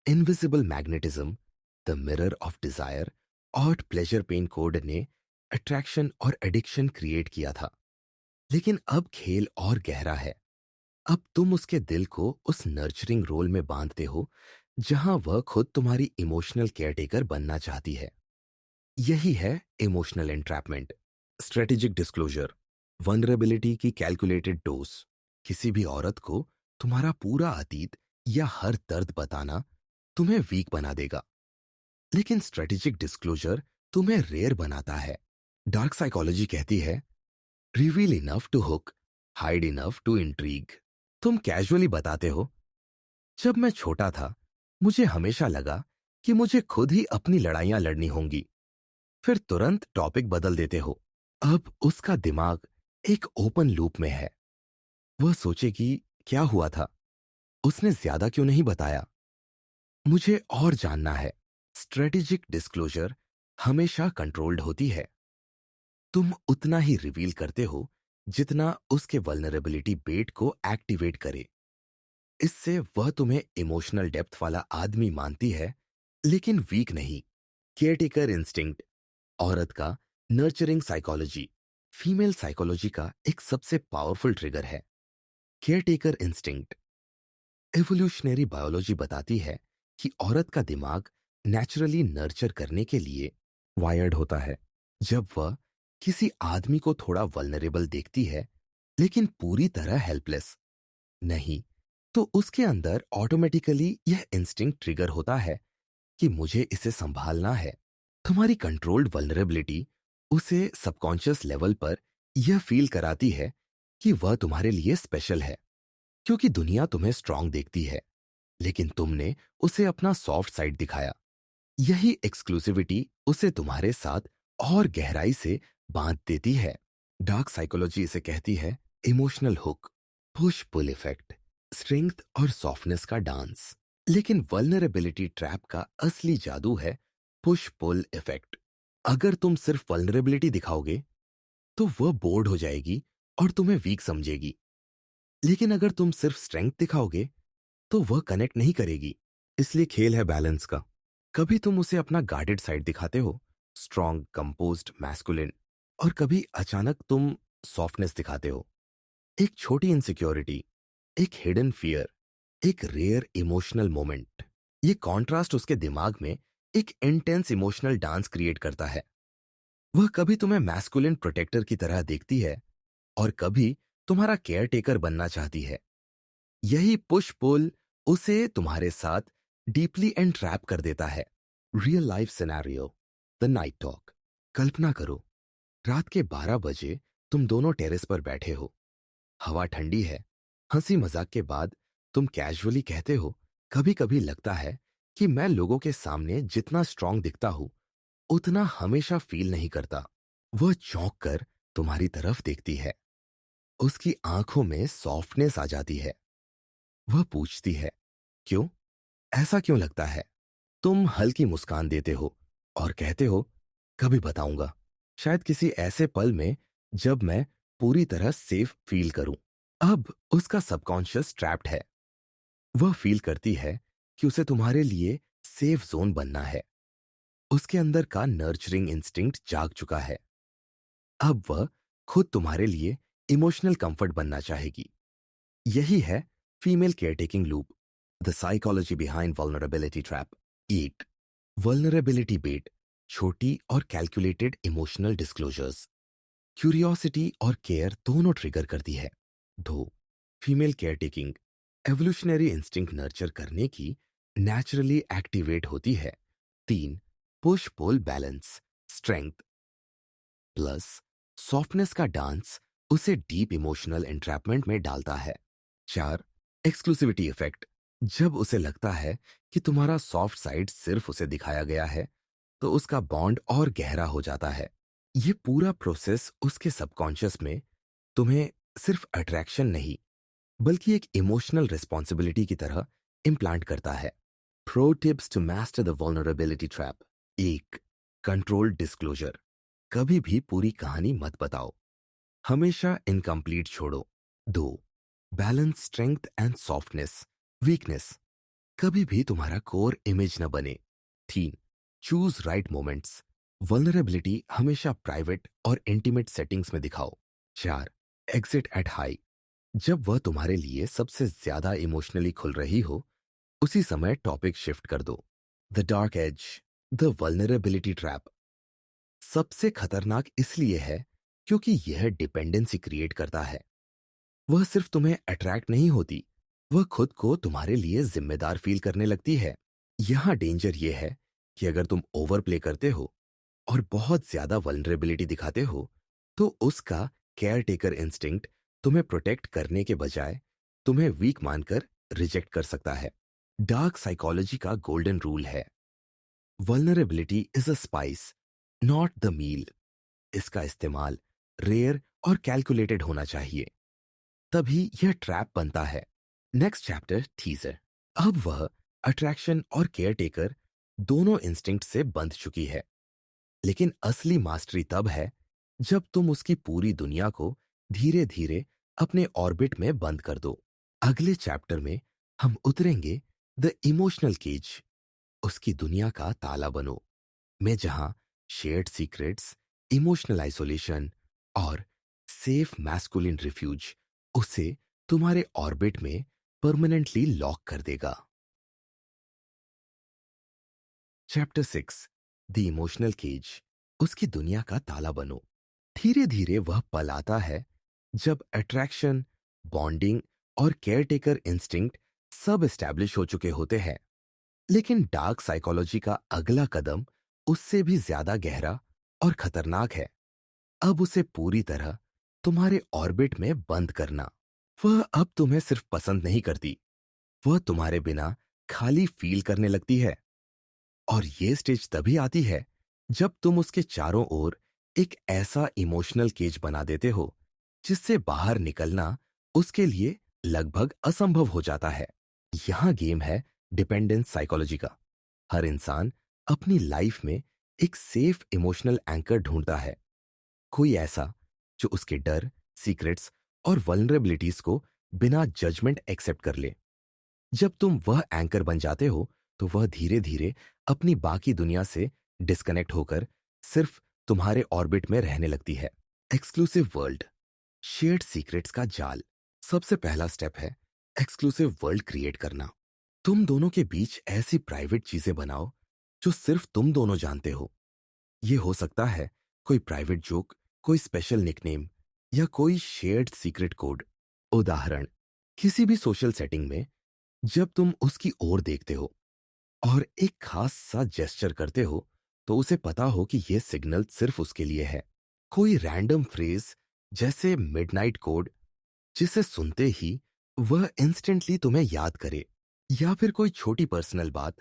Invisible magnetism, the mirror of Dzire और प्लेजर पेन कोड ने अट्रैक्शन और एडिक्शन क्रिएट किया था। लेकिन अब खेल और गहरा है। अब तुम उसके दिल को उस नर्चरिंग रोल में बांधते हो जहां वह खुद तुम्हारी इमोशनल केयरटेकर बनना चाहती है। यही है emotional entrapment. Strategic disclosure, vulnerability की कैलकुलेटेड डोज। किसी भी औरत को तुम्हारा पूरा अतीत या हर दर्द बताना तुम्हें वीक बना देगा, लेकिन स्ट्रेटेजिक डिस्क्लोजर तुम्हें रेयर बनाता है। डार्क साइकोलॉजी कहती है, reveal enough to hook, hide enough to intrigue. तुम कैजुअली बताते हो, जब मैं छोटा था मुझे हमेशा लगा कि मुझे खुद ही अपनी लड़ाइयां लड़नी होंगी। फिर तुरंत टॉपिक बदल देते हो। अब उसका दिमाग एक ओपन लूप में है। वह सोचेगी, क्या हुआ था, उसने ज्यादा क्यों नहीं बताया, मुझे और जानना है। स्ट्रेटेजिक डिस्क्लोजर हमेशा कंट्रोल्ड होती है। तुम उतना ही रिवील करते हो जितना उसके वल्नरेबिलिटी बेट को एक्टिवेट करे। इससे वह तुम्हें इमोशनल डेप्थ वाला आदमी मानती है, लेकिन वीक नहीं। केयरटेकर इंस्टिंक्ट, औरत का नर्चरिंग साइकोलॉजी, फीमेल साइकोलॉजी का एक सबसे पावरफुल ट्रिगर है। केयरटेकर इंस्टिंक्ट एवोल्यूशनरी बायोलॉजी बताती है कि औरत का दिमाग नेचुरली नर्चर करने के लिए वायर्ड होता है। जब वह किसी आदमी को थोड़ा वल्नरेबल देखती है, लेकिन पूरी तरह हेल्पलेस नहीं, तो उसके अंदर ऑटोमेटिकली यह इंस्टिंक्ट ट्रिगर होता है कि मुझे इसे संभालना है। तुम्हारी कंट्रोल्ड वल्नरेबिलिटी उसे सबकॉन्शियस लेवल पर यह फील कराती है कि वह तुम्हारे लिए स्पेशल है, क्योंकि दुनिया तुम्हें स्ट्रांग देखती है, लेकिन तुमने उसे अपना सॉफ्ट साइड दिखाया। यही एक्सक्लूसिविटी उसे तुम्हारे साथ और गहराई से बांध देती है। डार्क साइकोलॉजी इसे कहती है emotional hook, push pull effect, strength और सॉफ्टनेस का डांस। लेकिन वल्नरेबिलिटी ट्रैप का असली जादू है पुश पुल इफेक्ट। अगर तुम सिर्फ वल्नरेबिलिटी दिखाओगे, तो वह बोर्ड हो जाएगी और तुम्हें वीक समझेगी। लेकिन अगर तुम सिर्फ स्ट्रेंथ दिखाओगे, तो वह कनेक्ट नहीं करेगी। इसलिए खेल है बैलेंस का। कभी तुम उसे अपना गार्डेड साइड दिखाते हो, स्ट्रॉन्ग, कंपोज्ड, मैस्कुलिन, और कभी अचानक तुम सॉफ्टनेस दिखाते हो, एक छोटी इनसिक्योरिटी, एक हिडन फियर, एक रेयर इमोशनल मोमेंट। ये कॉन्ट्रास्ट उसके दिमाग में एक इंटेंस इमोशनल डांस क्रिएट करता है। वह कभी तुम्हें मैस्कुलिन प्रोटेक्टर की तरह देखती है और कभी तुम्हारा केयर टेकर बनना चाहती है। यही पुश पुल उसे तुम्हारे साथ डीपली एंट्रैप कर देता है। Real life scenario, the night talk. कल्पना करो, रात के 12 बजे तुम दोनों टेरेस पर बैठे हो। हवा ठंडी है। हंसी मजाक के बाद तुम कैजुअली कहते हो, कभी कभी लगता है कि मैं लोगों के सामने जितना स्ट्रांग दिखता हूं उतना हमेशा फील नहीं करता। वह चौंक कर तुम्हारी तरफ देखती है। उसकी आंखों में सॉफ्टनेस आ जाती है। वह पूछती है, क्यों? ऐसा क्यों लगता है? तुम हल्की मुस्कान देते हो और कहते हो, कभी बताऊंगा, शायद किसी ऐसे पल में जब मैं पूरी तरह सेफ फील करूं। अब उसका सबकॉन्शियस ट्रैप्ड है। वह फील करती है कि उसे तुम्हारे लिए सेफ जोन बनना है। उसके अंदर का नर्चरिंग इंस्टिंक्ट जाग चुका है। अब वह खुद तुम्हारे लिए इमोशनल कंफर्ट बनना चाहेगी। यही है female caretaking loop, the psychology behind vulnerability trap. 1, vulnerability bait, छोटी और कैलकुलेटेड इमोशनल डिस्क्लोजर्स। क्यूरियोसिटी और केयर दोनों ट्रिगर करती है। 2, female caretaking, evolutionary instinct nurture करने की नेचुरली एक्टिवेट होती है। 3, push pull balance, strength plus softness का डांस उसे डीप इमोशनल एंट्रैपमेंट में डालता है। 4, एक्सक्लूसिविटी इफेक्ट, जब उसे लगता है कि तुम्हारा सॉफ्ट साइड सिर्फ उसे दिखाया गया है तो उसका बॉन्ड और गहरा हो जाता है। ये पूरा प्रोसेस उसके सबकॉन्शियस में तुम्हें सिर्फ अट्रैक्शन नहीं बल्कि एक इमोशनल रिस्पॉन्सिबिलिटी की तरह इम्प्लांट करता है। Pro tips to master the vulnerability trap. 1, controlled disclosure, कभी भी पूरी कहानी मत बताओ, हमेशा इनकम्प्लीट छोड़ो। 2, balance strength and softness, weakness कभी भी तुम्हारा कोर इमेज न बने। 3, चूज राइट मोमेंट्स, वल्नरेबिलिटी हमेशा प्राइवेट और इंटीमेट सेटिंग्स में दिखाओ। 4, एग्जिट एट हाई, जब वह तुम्हारे लिए सबसे ज्यादा इमोशनली खुल रही हो उसी समय टॉपिक शिफ्ट कर दो। The dark edge, the vulnerability trap सबसे खतरनाक इसलिए है क्योंकि यह डिपेंडेंसी क्रिएट करता है। वह सिर्फ तुम्हें अट्रैक्ट नहीं होती, वह खुद को तुम्हारे लिए जिम्मेदार फील करने लगती है। यहां डेंजर यह है कि अगर तुम ओवर प्ले करते हो और बहुत ज्यादा वल्नरेबिलिटी दिखाते हो तो उसका केयर टेकर इंस्टिंक्ट तुम्हें प्रोटेक्ट करने के बजाय तुम्हें वीक मानकर रिजेक्ट कर सकता है। डार्क साइकोलॉजी का गोल्डन रूल है, vulnerability is a spice, not the meal. इसका इस्तेमाल रेयर और कैलकुलेटेड होना चाहिए, तभी यह ट्रैप बनता है। Next chapter teaser. अब वह अट्रैक्शन और केयर टेकर दोनों इंस्टिंक्ट से बंध चुकी है, लेकिन असली मास्टरी तब है जब तुम उसकी पूरी दुनिया को धीरे धीरे अपने ऑर्बिट में बंद कर दो। अगले चैप्टर में हम उतरेंगे द इमोशनल केज, उसकी दुनिया का ताला बनो, में जहां शेयर्ड सीक्रेट्स, इमोशनल आइसोलेशन और सेफ मैस्कुलिन रिफ्यूज उसे तुम्हारे ऑर्बिट में परमानेंटली लॉक कर देगा। चैप्टर 6, द इमोशनल केज, उसकी दुनिया का ताला बनो। धीरे धीरे वह पल आता है जब अट्रैक्शन, बॉन्डिंग और केयरटेकर इंस्टिंक्ट सब एस्टैब्लिश हो चुके होते हैं, लेकिन डार्क साइकोलॉजी का अगला कदम उससे भी ज्यादा गहरा और खतरनाक है। अब उसे पूरी तरह तुम्हारे ऑर्बिट में बंद करना। वह अब तुम्हें सिर्फ पसंद नहीं करती, वह तुम्हारे बिना खाली फील करने लगती है। और ये स्टेज तभी आती है जब तुम उसके चारों ओर एक ऐसा इमोशनल केज बना देते हो जिससे बाहर निकलना उसके लिए लगभग असंभव हो जाता है। यहां गेम है डिपेंडेंस साइकोलॉजी का। हर इंसान अपनी लाइफ में एक सेफ इमोशनल एंकर ढूंढता है, कोई ऐसा जो उसके डर, सीक्रेट्स और वल्नरेबिलिटीज को बिना जजमेंट एक्सेप्ट कर ले। जब तुम वह एंकर बन जाते हो तो वह धीरे धीरे अपनी बाकी दुनिया से डिस्कनेक्ट होकर सिर्फ तुम्हारे ऑर्बिट में रहने लगती है। एक्सक्लूसिव वर्ल्ड, शेयर्ड सीक्रेट्स का जाल। सबसे पहला स्टेप है एक्सक्लूसिव वर्ल्ड क्रिएट करना। तुम दोनों के बीच ऐसी प्राइवेट चीजें बनाओ जो सिर्फ तुम दोनों जानते हो। यह हो सकता है कोई प्राइवेट जोक, कोई स्पेशल निकनेम या कोई शेयर्ड सीक्रेट कोड। उदाहरण, किसी भी सोशल सेटिंग में जब तुम उसकी ओर देखते हो और एक खास सा जेस्चर करते हो, तो उसे पता हो कि यह सिग्नल सिर्फ उसके लिए है। कोई रैंडम फ्रेज जैसे मिडनाइट कोड, जिसे सुनते ही वह इंस्टेंटली तुम्हें याद करे, या फिर कोई छोटी पर्सनल बात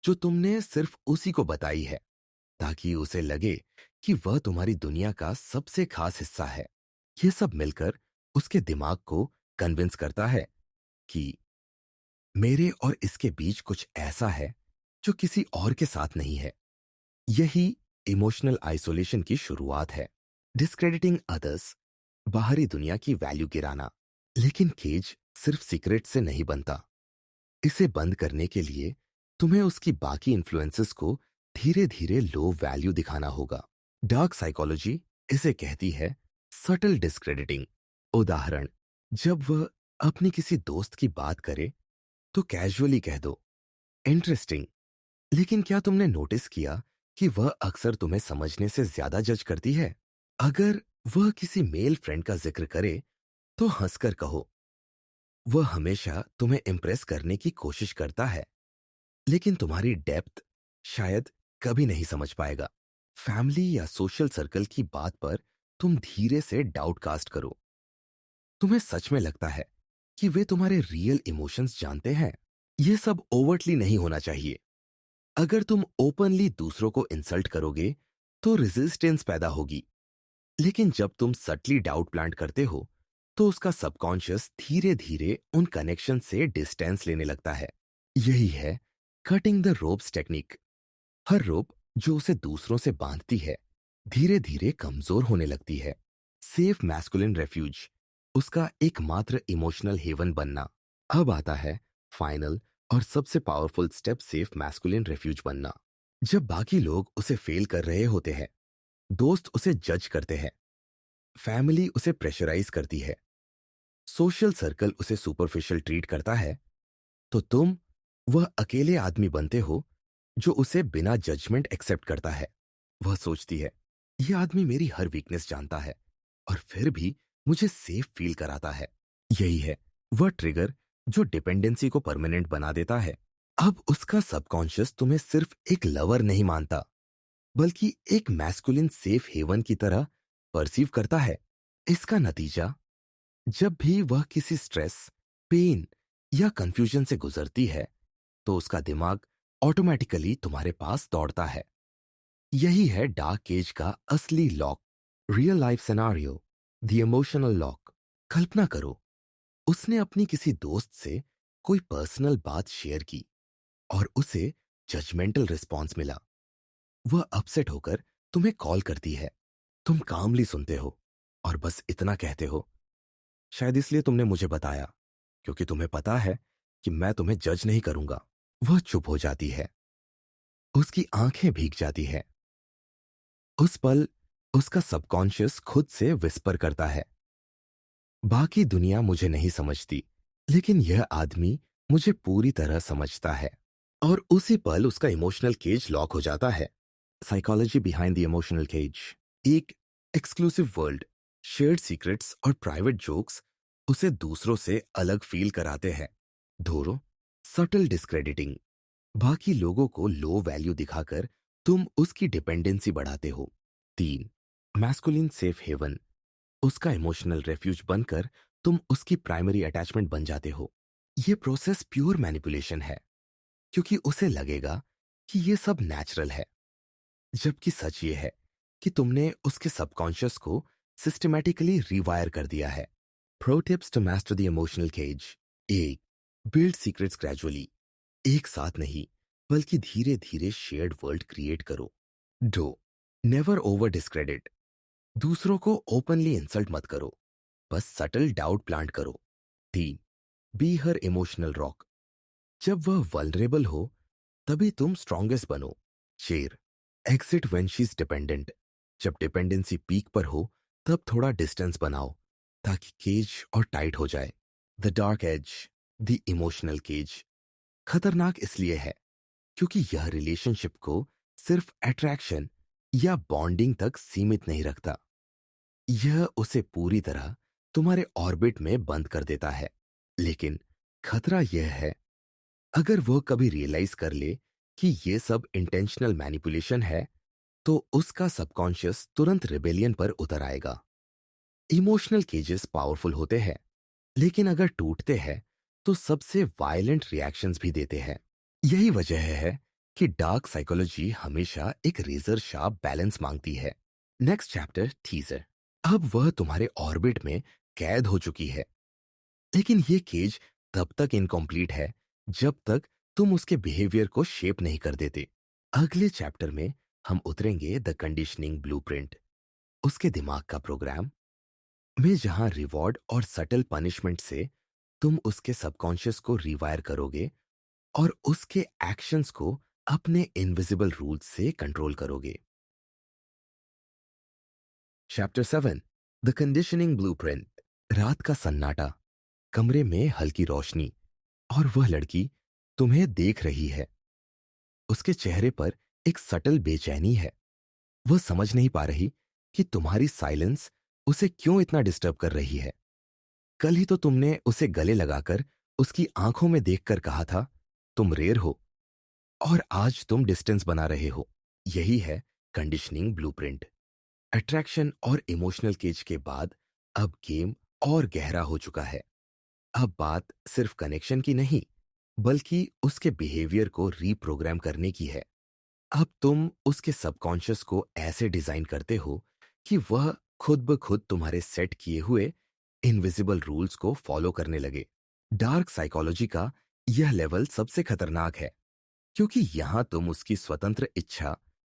जो तुमने सिर्फ उसी को बताई है, ताकि उसे लगे कि वह तुम्हारी दुनिया का सबसे खास हिस्सा है। यह सब मिलकर उसके दिमाग को कन्विंस करता है कि मेरे और इसके बीच कुछ ऐसा है जो किसी और के साथ नहीं है। यही इमोशनल आइसोलेशन की शुरुआत है। डिस्क्रेडिटिंग अदर्स, बाहरी दुनिया की वैल्यू गिराना। लेकिन केज सिर्फ सीक्रेट से नहीं बनता। इसे बंद करने के लिए तुम्हें उसकी बाकी इन्फ्लुएंसेस को धीरे धीरे लो वैल्यू दिखाना होगा। डार्क साइकोलॉजी इसे कहती है सटल डिस्क्रेडिटिंग। उदाहरण, जब वह अपनी किसी दोस्त की बात करे तो कैजुअली कह दो, इंटरेस्टिंग, लेकिन क्या तुमने नोटिस किया कि वह अक्सर तुम्हें समझने से ज्यादा जज करती है? अगर वह किसी मेल फ्रेंड का जिक्र करे तो हंसकर कहो, वह हमेशा तुम्हें इम्प्रेस करने की कोशिश करता है, लेकिन तुम्हारी डेप्थ शायद कभी नहीं समझ पाएगा। फैमिली या सोशल सर्कल की बात पर तुम धीरे से डाउट कास्ट करो। तुम्हें सच में लगता है कि वे तुम्हारे रियल इमोशंस जानते हैं? यह सब ओवरटली नहीं होना चाहिए। अगर तुम ओपनली दूसरों को इंसल्ट करोगे तो रेजिस्टेंस पैदा होगी, लेकिन जब तुम सटली डाउट प्लांट करते हो तो उसका सबकॉन्शियस धीरे धीरे उन कनेक्शन से डिस्टेंस लेने लगता है। यही है कटिंग द रोप्स टेक्निक। हर रोप जो उसे दूसरों से बांधती है धीरे धीरे कमजोर होने लगती है। सेफ मैस्कुलिन रेफ्यूज, उसका एकमात्र इमोशनल हेवन बनना। अब आता है फाइनल और सबसे powerful step, safe masculine refuge बनना। जब बाकी लोग उसे फेल कर रहे होते हैं, दोस्त उसे जज करते हैं, फैमिली उसे प्रेशराइज करती है, सोशल सर्कल उसे सुपरफिशियल ट्रीट करता है, तो तुम वह अकेले आदमी बनते हो जो उसे बिना जजमेंट एक्सेप्ट करता है। वह सोचती है, यह आदमी मेरी हर वीकनेस जानता है और फिर भी मुझे सेफ फील कराता है। यही है वह ट्रिगर जो डिपेंडेंसी को परमानेंट बना देता है। अब उसका सबकॉन्शियस तुम्हें सिर्फ एक लवर नहीं मानता, बल्कि एक मैस्कुलिन सेफ हेवन की तरह परसीव करता है। इसका नतीजा, जब भी वह किसी स्ट्रेस, पेन या कंफ्यूजन से गुजरती है, तो उसका दिमाग ऑटोमेटिकली तुम्हारे पास दौड़ता है। यही है डार्क केज का असली lock. Real life scenario, the emotional lock. कल्पना करो, उसने अपनी किसी दोस्त से कोई पर्सनल बात शेयर की और उसे जजमेंटल रिस्पॉन्स मिला। वह अपसेट होकर तुम्हें कॉल करती है। तुम कामली सुनते हो और बस इतना कहते हो, शायद इसलिए तुमने मुझे बताया, क्योंकि तुम्हें पता है कि मैं तुम्हें जज नहीं करूंगा। वह चुप हो जाती है, उसकी आंखें भीग जाती है। उस पल उसका सबकॉन्शियस खुद से विस्पर करता है, बाकी दुनिया मुझे नहीं समझती, लेकिन यह आदमी मुझे पूरी तरह समझता है। और उसी पल उसका इमोशनल केज लॉक हो जाता है। Psychology behind the emotional cage. एक एक्सक्लूसिव वर्ल्ड, शेयर्ड सीक्रेट्स और प्राइवेट जोक्स उसे दूसरों से अलग फील कराते हैं। दोनों, सटल डिस्क्रेडिटिंग, बाकी लोगों को लो वैल्यू दिखाकर तुम उसकी डिपेंडेंसी बढ़ाते हो। 3, मैस्कुलिन सेफ हेवन, उसका इमोशनल रेफ्यूज बनकर तुम उसकी प्राइमरी अटैचमेंट बन जाते हो। यह प्रोसेस प्योर मैनिपुलेशन है, क्योंकि उसे लगेगा कि यह सब नेचुरल है, जबकि सच ये है कि तुमने उसके सबकॉन्शियस को सिस्टमैटिकली रिवायर कर दिया है। Pro tips to master the emotional cage. 1, build secrets gradually. एक साथ नहीं, बल्कि धीरे धीरे शेयर्ड वर्ल्ड क्रिएट करो। 2, नेवर ओवर डिस्क्रेडिट, दूसरों को ओपनली इंसल्ट मत करो, बस सटल डाउट प्लांट करो। 3, बी हर इमोशनल रॉक, जब वह वल्नरेबल हो तभी तुम स्ट्रॉन्गेस्ट बनो। शेर, exit when she is dependent, जब डिपेंडेंसी पीक पर हो तब थोड़ा डिस्टेंस बनाओ ताकि केज और टाइट हो जाए। The dark edge, the emotional cage, खतरनाक इसलिए है क्योंकि यह रिलेशनशिप को सिर्फ अट्रैक्शन या बॉन्डिंग तक सीमित नहीं रखता। यह उसे पूरी तरह तुम्हारे ऑर्बिट में बंद कर देता है। लेकिन खतरा यह है, अगर वह कभी रियलाइज कर ले कि यह सब इंटेंशनल मैनिपुलेशन है, तो उसका सबकॉन्शियस तुरंत रिबेलियन पर उतर आएगा। इमोशनल केजेस पावरफुल होते हैं, लेकिन अगर टूटते हैं तो सबसे वायलेंट रिएक्शंस भी देते हैं। यही वजह है कि डार्क साइकोलॉजी हमेशा एक रेजर शार्प बैलेंस मांगती है। Next chapter teaser. अब वह तुम्हारे ऑर्बिट में कैद हो चुकी है, लेकिन ये केज तब तक इनकम्प्लीट है जब तक तुम उसके बिहेवियर को शेप नहीं कर देते। अगले चैप्टर में हम उतरेंगे द कंडीशनिंग ब्लूप्रिंट, उसके दिमाग का प्रोग्राम में, जहां रिवॉर्ड और सटल पनिशमेंट से तुम उसके सबकॉन्शियस को रिवायर करोगे और उसके एक्शंस को अपने इनविजिबल रूल्स से कंट्रोल करोगे। Chapter 7, the conditioning blueprint. रात का सन्नाटा, कमरे में हल्की रोशनी, और वह लड़की तुम्हें देख रही है। उसके चेहरे पर एक सटल बेचैनी है। वह समझ नहीं पा रही कि तुम्हारी साइलेंस उसे क्यों इतना डिस्टर्ब कर रही है। कल ही तो तुमने उसे गले लगाकर उसकी आंखों में देखकर कहा था तुम रेयर हो, और आज तुम डिस्टेंस बना रहे हो। यही है कंडीशनिंग ब्लूप्रिंट। अट्रैक्शन और इमोशनल केज के बाद अब गेम और गहरा हो चुका है। अब बात सिर्फ कनेक्शन की नहीं, बल्कि उसके बिहेवियर को रीप्रोग्राम करने की है। अब तुम उसके सबकॉन्शियस को ऐसे डिजाइन करते हो कि वह खुद ब खुद तुम्हारे सेट किए हुए इनविजिबल रूल्स को फॉलो करने लगे। डार्क साइकोलॉजी का यह लेवल सबसे खतरनाक है, क्योंकि यहां तुम उसकी स्वतंत्र इच्छा,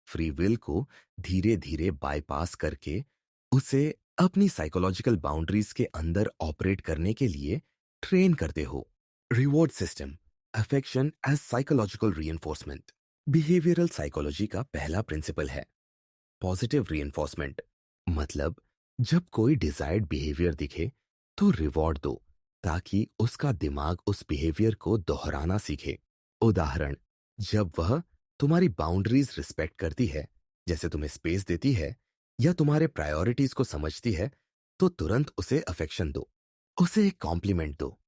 फ्री विल को धीरे धीरे बाईपास करके उसे अपनी साइकोलॉजिकल बाउंड्रीज के अंदर ऑपरेट करने के लिए ट्रेन करते हो। Reward system, affection as psychological reinforcement. Behavioural psychology का पहला प्रिंसिपल है पॉजिटिव रीइंफोर्समेंट। मतलब जब कोई डिजायर्ड बिहेवियर दिखे तो रिवॉर्ड दो, ताकि उसका दिमाग उस बिहेवियर को दोहराना सीखे। उदाहरण, जब वह तुम्हारी बाउंड्रीज रिस्पेक्ट करती है, जैसे तुम्हें स्पेस देती है या तुम्हारे प्रायोरिटीज को समझती है, तो तुरंत उसे अफेक्शन दो, उसे एक कॉम्प्लीमेंट दो।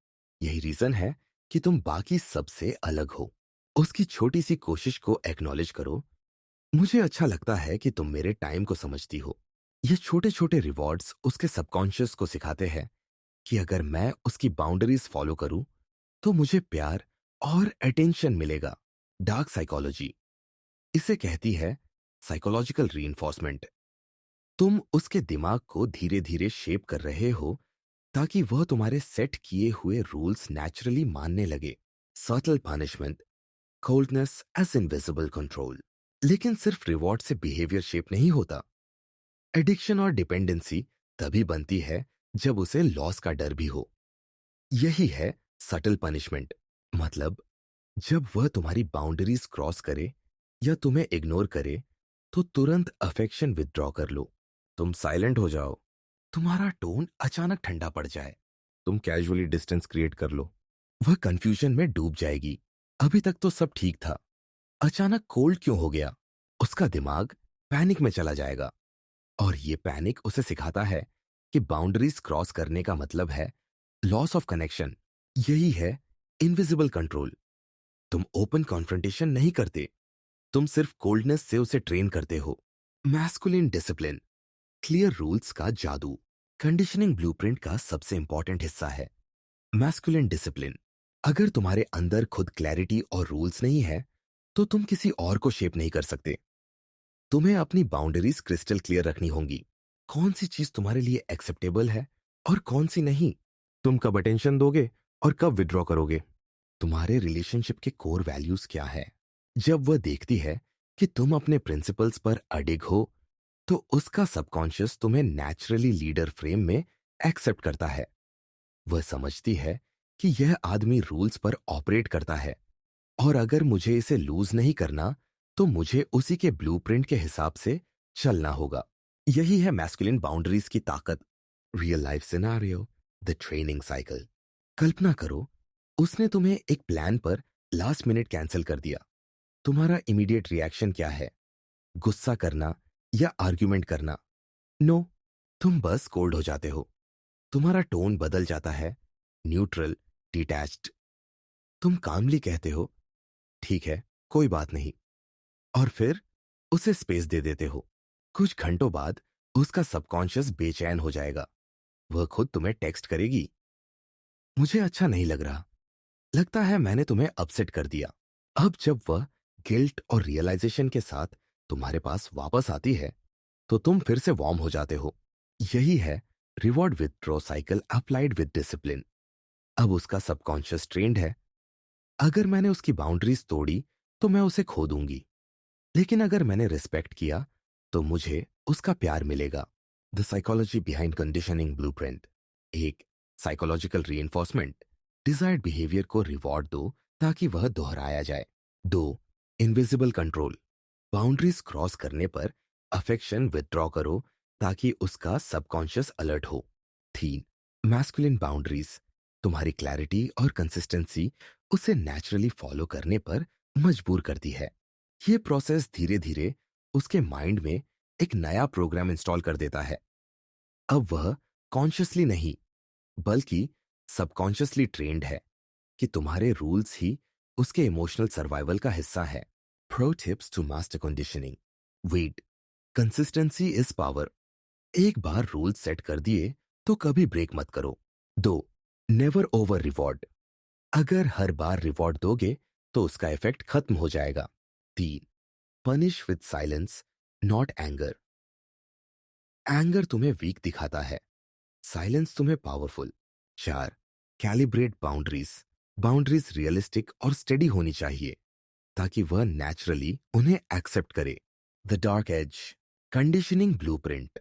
यही रीजन है कि तुम बाकी सबसे अलग हो। उसकी छोटी सी कोशिश को एक्नॉलेज करो। मुझे अच्छा लगता है कि तुम मेरे टाइम को समझती हो। ये छोटे छोटे रिवॉर्ड्स उसके सबकॉन्शियस को सिखाते हैं कि अगर मैं उसकी बाउंड्रीज फॉलो करूं तो मुझे प्यार और अटेंशन मिलेगा। डार्क साइकोलॉजी इसे कहती है साइकोलॉजिकल रीइंफोर्समेंट। तुम उसके दिमाग को धीरे धीरे शेप कर रहे हो ताकि वह तुम्हारे सेट किए हुए रूल्स नेचुरली मानने लगे। Subtle punishment, coldness as invisible control. लेकिन सिर्फ रिवॉर्ड से बिहेवियर शेप नहीं होता। एडिक्शन और डिपेंडेंसी तभी बनती है जब उसे लॉस का डर भी हो। यही है सटल पनिशमेंट। मतलब जब वह तुम्हारी बाउंड्रीज क्रॉस करे या तुम्हें इग्नोर करे, तो तुरंत अफेक्शन विथड्रॉ कर लो। तुम साइलेंट हो जाओ, तुम्हारा टोन अचानक ठंडा पड़ जाए, तुम कैजुअली डिस्टेंस क्रिएट कर लो। वह कंफ्यूजन में डूब जाएगी। अभी तक तो सब ठीक था, अचानक कोल्ड क्यों हो गया? उसका दिमाग पैनिक में चला जाएगा, और ये पैनिक उसे सिखाता है कि बाउंड्रीज क्रॉस करने का मतलब है लॉस ऑफ कनेक्शन। यही है इनविजिबल कंट्रोल। तुम ओपन कॉन्फ्रंटेशन नहीं करते, तुम सिर्फ कोल्डनेस से उसे ट्रेन करते हो। मैस्कुलिन डिसिप्लिन, क्लियर रूल्स का जादू, कंडीशनिंग ब्लूप्रिंट का सबसे इंपॉर्टेंट हिस्सा है। Masculine discipline. अगर तुम्हारे अंदर खुद क्लैरिटी और रूल्स नहीं है, तो तुम किसी और को शेप नहीं कर सकते। तुम्हें अपनी बाउंड्रीज क्रिस्टल क्लियर रखनी होंगी। कौन सी चीज तुम्हारे लिए एक्सेप्टेबल है और कौन सी नहीं। तुम कब अटेंशन दोगे और कब विड्रॉ करोगे। तुम्हारे रिलेशनशिप के कोर वैल्यूज क्या है। जब वह देखती है कि तुम अपने प्रिंसिपल्स पर अडिग हो, तो उसका सबकॉन्शियस तुम्हें नेचुरली लीडर फ्रेम में एक्सेप्ट करता है। वह समझती है कि यह आदमी रूल्स पर ऑपरेट करता है, और अगर मुझे इसे लूज नहीं करना, तो मुझे उसी के ब्लूप्रिंट के हिसाब से चलना होगा। यही है मैस्कुलिन बाउंड्रीज की ताकत। Real life scenario, the training cycle. कल्पना करो, उसने तुम्हें एक प्लान पर लास्ट मिनट कैंसिल कर दिया। तुम्हारा इमीडिएट रिएक्शन क्या है? गुस्सा करना या आर्ग्यूमेंट करना। नो, तुम बस कोल्ड हो जाते हो। तुम्हारा टोन बदल जाता है, न्यूट्रल, डिटैच्ड। तुम कामली कहते हो, ठीक है, कोई बात नहीं, और फिर उसे स्पेस दे देते हो। कुछ घंटों बाद उसका सबकॉन्शियस बेचैन हो जाएगा। वह खुद तुम्हें टेक्स्ट करेगी, मुझे अच्छा नहीं लग रहा, लगता है मैंने तुम्हें अपसेट कर दिया। अब जब वह गिल्ट और रियलाइजेशन के साथ तुम्हारे पास वापस आती है, तो तुम फिर से वार्म हो जाते हो। यही है reward withdraw cycle applied with discipline. अब उसका सबकॉन्शियस ट्रेंड है, अगर मैंने उसकी बाउंड्रीज तोड़ी तो मैं उसे खो दूंगी, लेकिन अगर मैंने रिस्पेक्ट किया तो मुझे उसका प्यार मिलेगा। The psychology behind conditioning blueprint. एक, साइकोलॉजिकल रीइंफोर्समेंट। डिजायर्ड बिहेवियर को रिवॉर्ड दो ताकि वह दोहराया जाए। दो, इनविजिबल कंट्रोल। बाउंड्रीज क्रॉस करने पर अफेक्शन विथड्रॉ करो ताकि उसका सबकॉन्शियस अलर्ट हो। तीन, मैस्कुलिन बाउंड्रीज। तुम्हारी क्लैरिटी और कंसिस्टेंसी उसे नेचुरली फॉलो करने पर मजबूर करती है। ये प्रोसेस धीरे धीरे उसके माइंड में एक नया प्रोग्राम इंस्टॉल कर देता है। अब वह कॉन्शियसली नहीं, बल्कि सबकॉन्शियसली ट्रेन्ड है कि तुम्हारे रूल्स ही उसके इमोशनल सर्वाइवल का हिस्सा है। Pro tips to master conditioning. Wait, consistency is power. एक बार रूल सेट कर दिए तो कभी ब्रेक मत करो। दो, नेवर ओवर रिवॉर्ड। अगर हर बार रिवॉर्ड दोगे तो उसका इफेक्ट खत्म हो जाएगा। तीन, punish with silence, not anger. Anger तुम्हें वीक दिखाता है, साइलेंस तुम्हें पावरफुल। चार, कैलिब्रेट बाउंड्रीज। बाउंड्रीज रियलिस्टिक और स्टेडी होनी चाहिए ताकि वह नेचुरली उन्हें एक्सेप्ट करे। The dark edge, conditioning blueprint.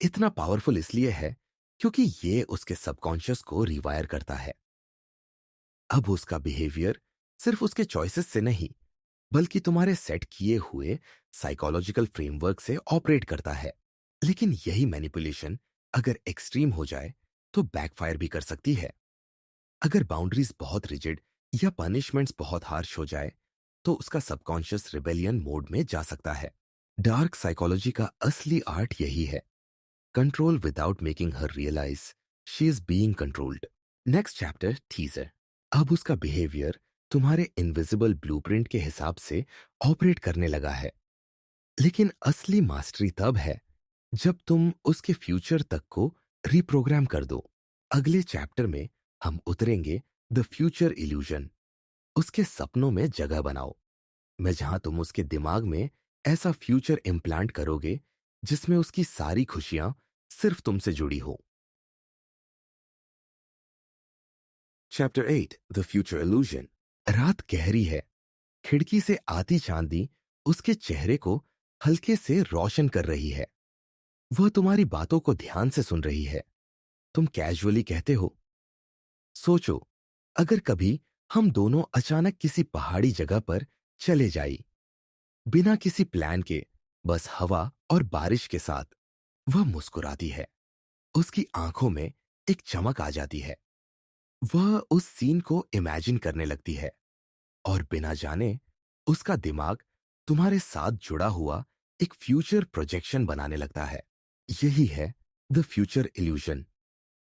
इतना पावरफुल इसलिए है क्योंकि ये उसके सबकॉन्शियस को रिवायर करता है। अब उसका बिहेवियर सिर्फ उसके चॉइसेस से नहीं, बल्कि तुम्हारे सेट किए हुए साइकोलॉजिकल फ्रेमवर्क से ऑपरेट करता है। लेकिन यही मैनिपुलेशन अगर एक्सट्रीम हो जाए तो बैकफायर भी कर सकती है। अगर बाउंड्रीज बहुत रिजिड या पनिशमेंट्स बहुत हार्श हो जाए तो उसका सबकॉन्शियस रिबेलियन मोड में जा सकता है। डार्क साइकोलॉजी का असली आर्ट यही है, control without making her realise she is being controlled. Next chapter, teaser. अब उसका बिहेवियर तुम्हारे इनविजिबल ब्लूप्रिंट के हिसाब से ऑपरेट करने लगा है। लेकिन असली मास्टरी तब है जब तुम उसके फ्यूचर तक को रिप्रोग्राम कर दो। अगले चैप्टर में हम उतरेंगे द फ्यूचर इल्यूजन। उसके सपनों में जगह बनाओ, मैं जहां तुम उसके दिमाग में ऐसा फ्यूचर इम्प्लांट करोगे जिसमें उसकी सारी खुशियां सिर्फ तुमसे जुड़ी हो। Chapter 8, the future illusion. रात गहरी है, खिड़की से आती चांदनी उसके चेहरे को हल्के से रोशन कर रही है। वह तुम्हारी बातों को ध्यान से सुन रही है। तुम कैजुअली कहते हो, सोचो अगर कभी हम दोनों अचानक किसी पहाड़ी जगह पर चले जाई, बिना किसी प्लान के, बस हवा और बारिश के साथ। वह मुस्कुराती है, उसकी आंखों में एक चमक आ जाती है। वह उस सीन को इमेजिन करने लगती है और बिना जाने उसका दिमाग तुम्हारे साथ जुड़ा हुआ एक फ्यूचर प्रोजेक्शन बनाने लगता है। यही है the future illusion,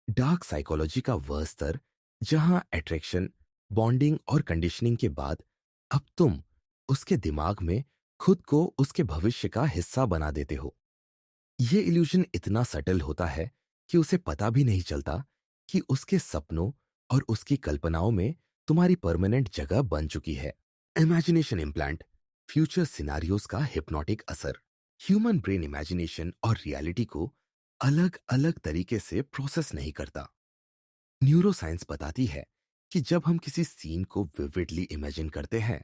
dark psychology का वह स्तर जहां अट्रैक्शन, बॉन्डिंग और कंडीशनिंग के बाद अब तुम उसके दिमाग में खुद को उसके भविष्य का हिस्सा बना देते हो। यह इल्यूजन इतना सटल होता है कि उसे पता भी नहीं चलता कि उसके सपनों और उसकी कल्पनाओं में तुम्हारी परमानेंट जगह बन चुकी है। इमेजिनेशन इम्प्लांट, फ्यूचर सिनारियोस का हिप्नोटिक असर। ह्यूमन ब्रेन इमेजिनेशन और रियलिटी को अलग अलग तरीके से प्रोसेस नहीं करता। न्यूरोसाइंस बताती है कि जब हम किसी सीन को विविडली इमेजिन करते हैं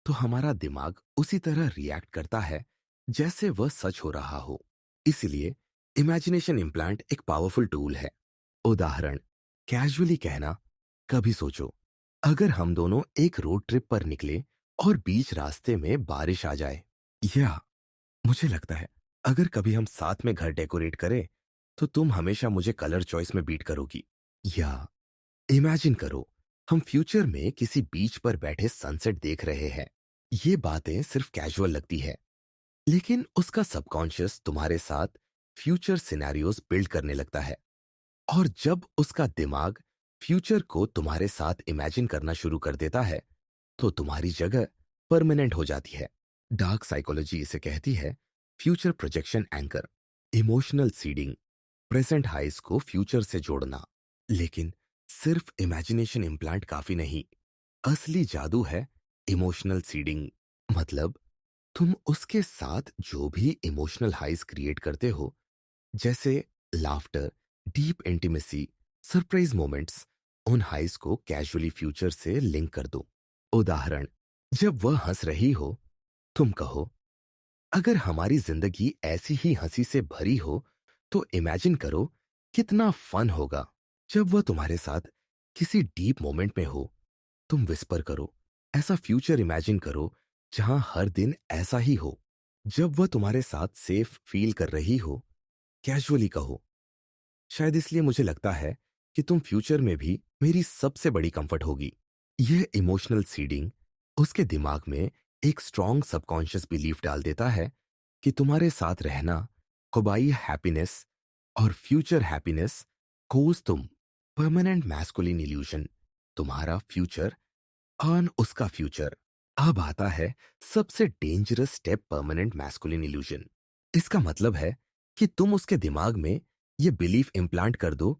तो हमारा दिमाग उसी तरह रिएक्ट करता है जैसे वह सच हो रहा हो। इसलिए इमेजिनेशन इम्प्लांट एक पावरफुल टूल है। उदाहरण, कैजुअली कहना, कभी सोचो अगर हम दोनों एक रोड ट्रिप पर निकले और बीच रास्ते में बारिश आ जाए, या मुझे लगता है अगर कभी हम साथ में घर डेकोरेट करें तो तुम हमेशा मुझे कलर चॉइस में बीट करोगी। या इमेजिन करो हम फ्यूचर में किसी बीच पर बैठे सनसेट देख रहे हैं। ये बातें सिर्फ कैजुअल लगती है, लेकिन उसका सबकॉन्शियस तुम्हारे साथ फ्यूचर सिनेरियोज बिल्ड करने लगता है। और जब उसका दिमाग फ्यूचर को तुम्हारे साथ इमेजिन करना शुरू कर देता है, तो तुम्हारी जगह परमानेंट हो जाती है। डार्क साइकोलॉजी इसे कहती है future projection anchor, emotional seeding, present highs को फ्यूचर से जोड़ना। लेकिन सिर्फ इमेजिनेशन इम्प्लांट काफी नहीं, असली जादू है इमोशनल सीडिंग। मतलब तुम उसके साथ जो भी इमोशनल हाइज क्रिएट करते हो, जैसे laughter, deep intimacy, surprise moments, उन हाइज को कैजुअली फ्यूचर से लिंक कर दो। उदाहरण, जब वह हंस रही हो, तुम कहो, अगर हमारी जिंदगी ऐसी ही हंसी से भरी हो तो इमेजिन करो कितना फन होगा। जब वह तुम्हारे साथ किसी डीप मोमेंट में हो, तुम विस्पर करो, ऐसा फ्यूचर इमेजिन करो जहां हर दिन ऐसा ही हो। जब वह तुम्हारे साथ सेफ फील कर रही हो, कैजुअली कहो, शायद इसलिए मुझे लगता है कि तुम फ्यूचर में भी मेरी सबसे बड़ी कंफर्ट होगी। यह इमोशनल सीडिंग उसके दिमाग में एक स्ट्रॉन्ग सबकॉन्शियस बिलीफ डाल देता है कि तुम्हारे साथ रहना खुबाई हैप्पीनेस और फ्यूचर हैप्पीनेस कोस तुम। परमानेंट मैस्कुलिन इल्यूजन, तुम्हारा फ्यूचर अर्न उसका फ्यूचर। अब आता है सबसे dangerous step permanent masculine illusion. इसका मतलब है कि तुम उसके दिमाग में यह बिलीफ इम्प्लांट कर दो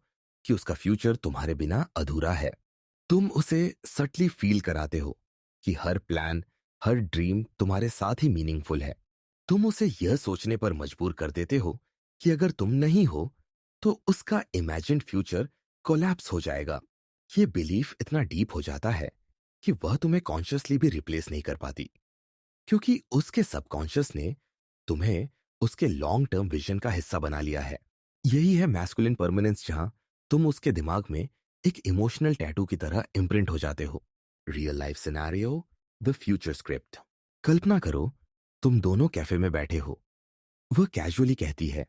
कि उसका फ्यूचर तुम्हारे बिना अधूरा है। तुम उसे सटली फील कराते हो कि हर प्लान, हर ड्रीम तुम्हारे साथ ही मीनिंगफुल है। तुम उसे यह सोचने पर मजबूर कर देते हो कि अगर तुम नहीं हो तो उसका इमेजिन्ड फ्यूचर कोलैप्स हो जाएगा। ये बिलीफ इतना डीप हो जाता है कि वह तुम्हें कॉन्शियसली भी रिप्लेस नहीं कर पाती, क्योंकि उसके सबकॉन्शियस ने तुम्हें उसके लॉन्ग टर्म विजन का हिस्सा बना लिया है। यही है मैस्कुलिन परमानेंस, जहां तुम उसके दिमाग में एक इमोशनल टैटू की तरह इम्प्रिंट हो जाते हो। Real life scenario, the future script. कल्पना करो, तुम दोनों कैफे में बैठे हो। वह कैजुअली कहती है,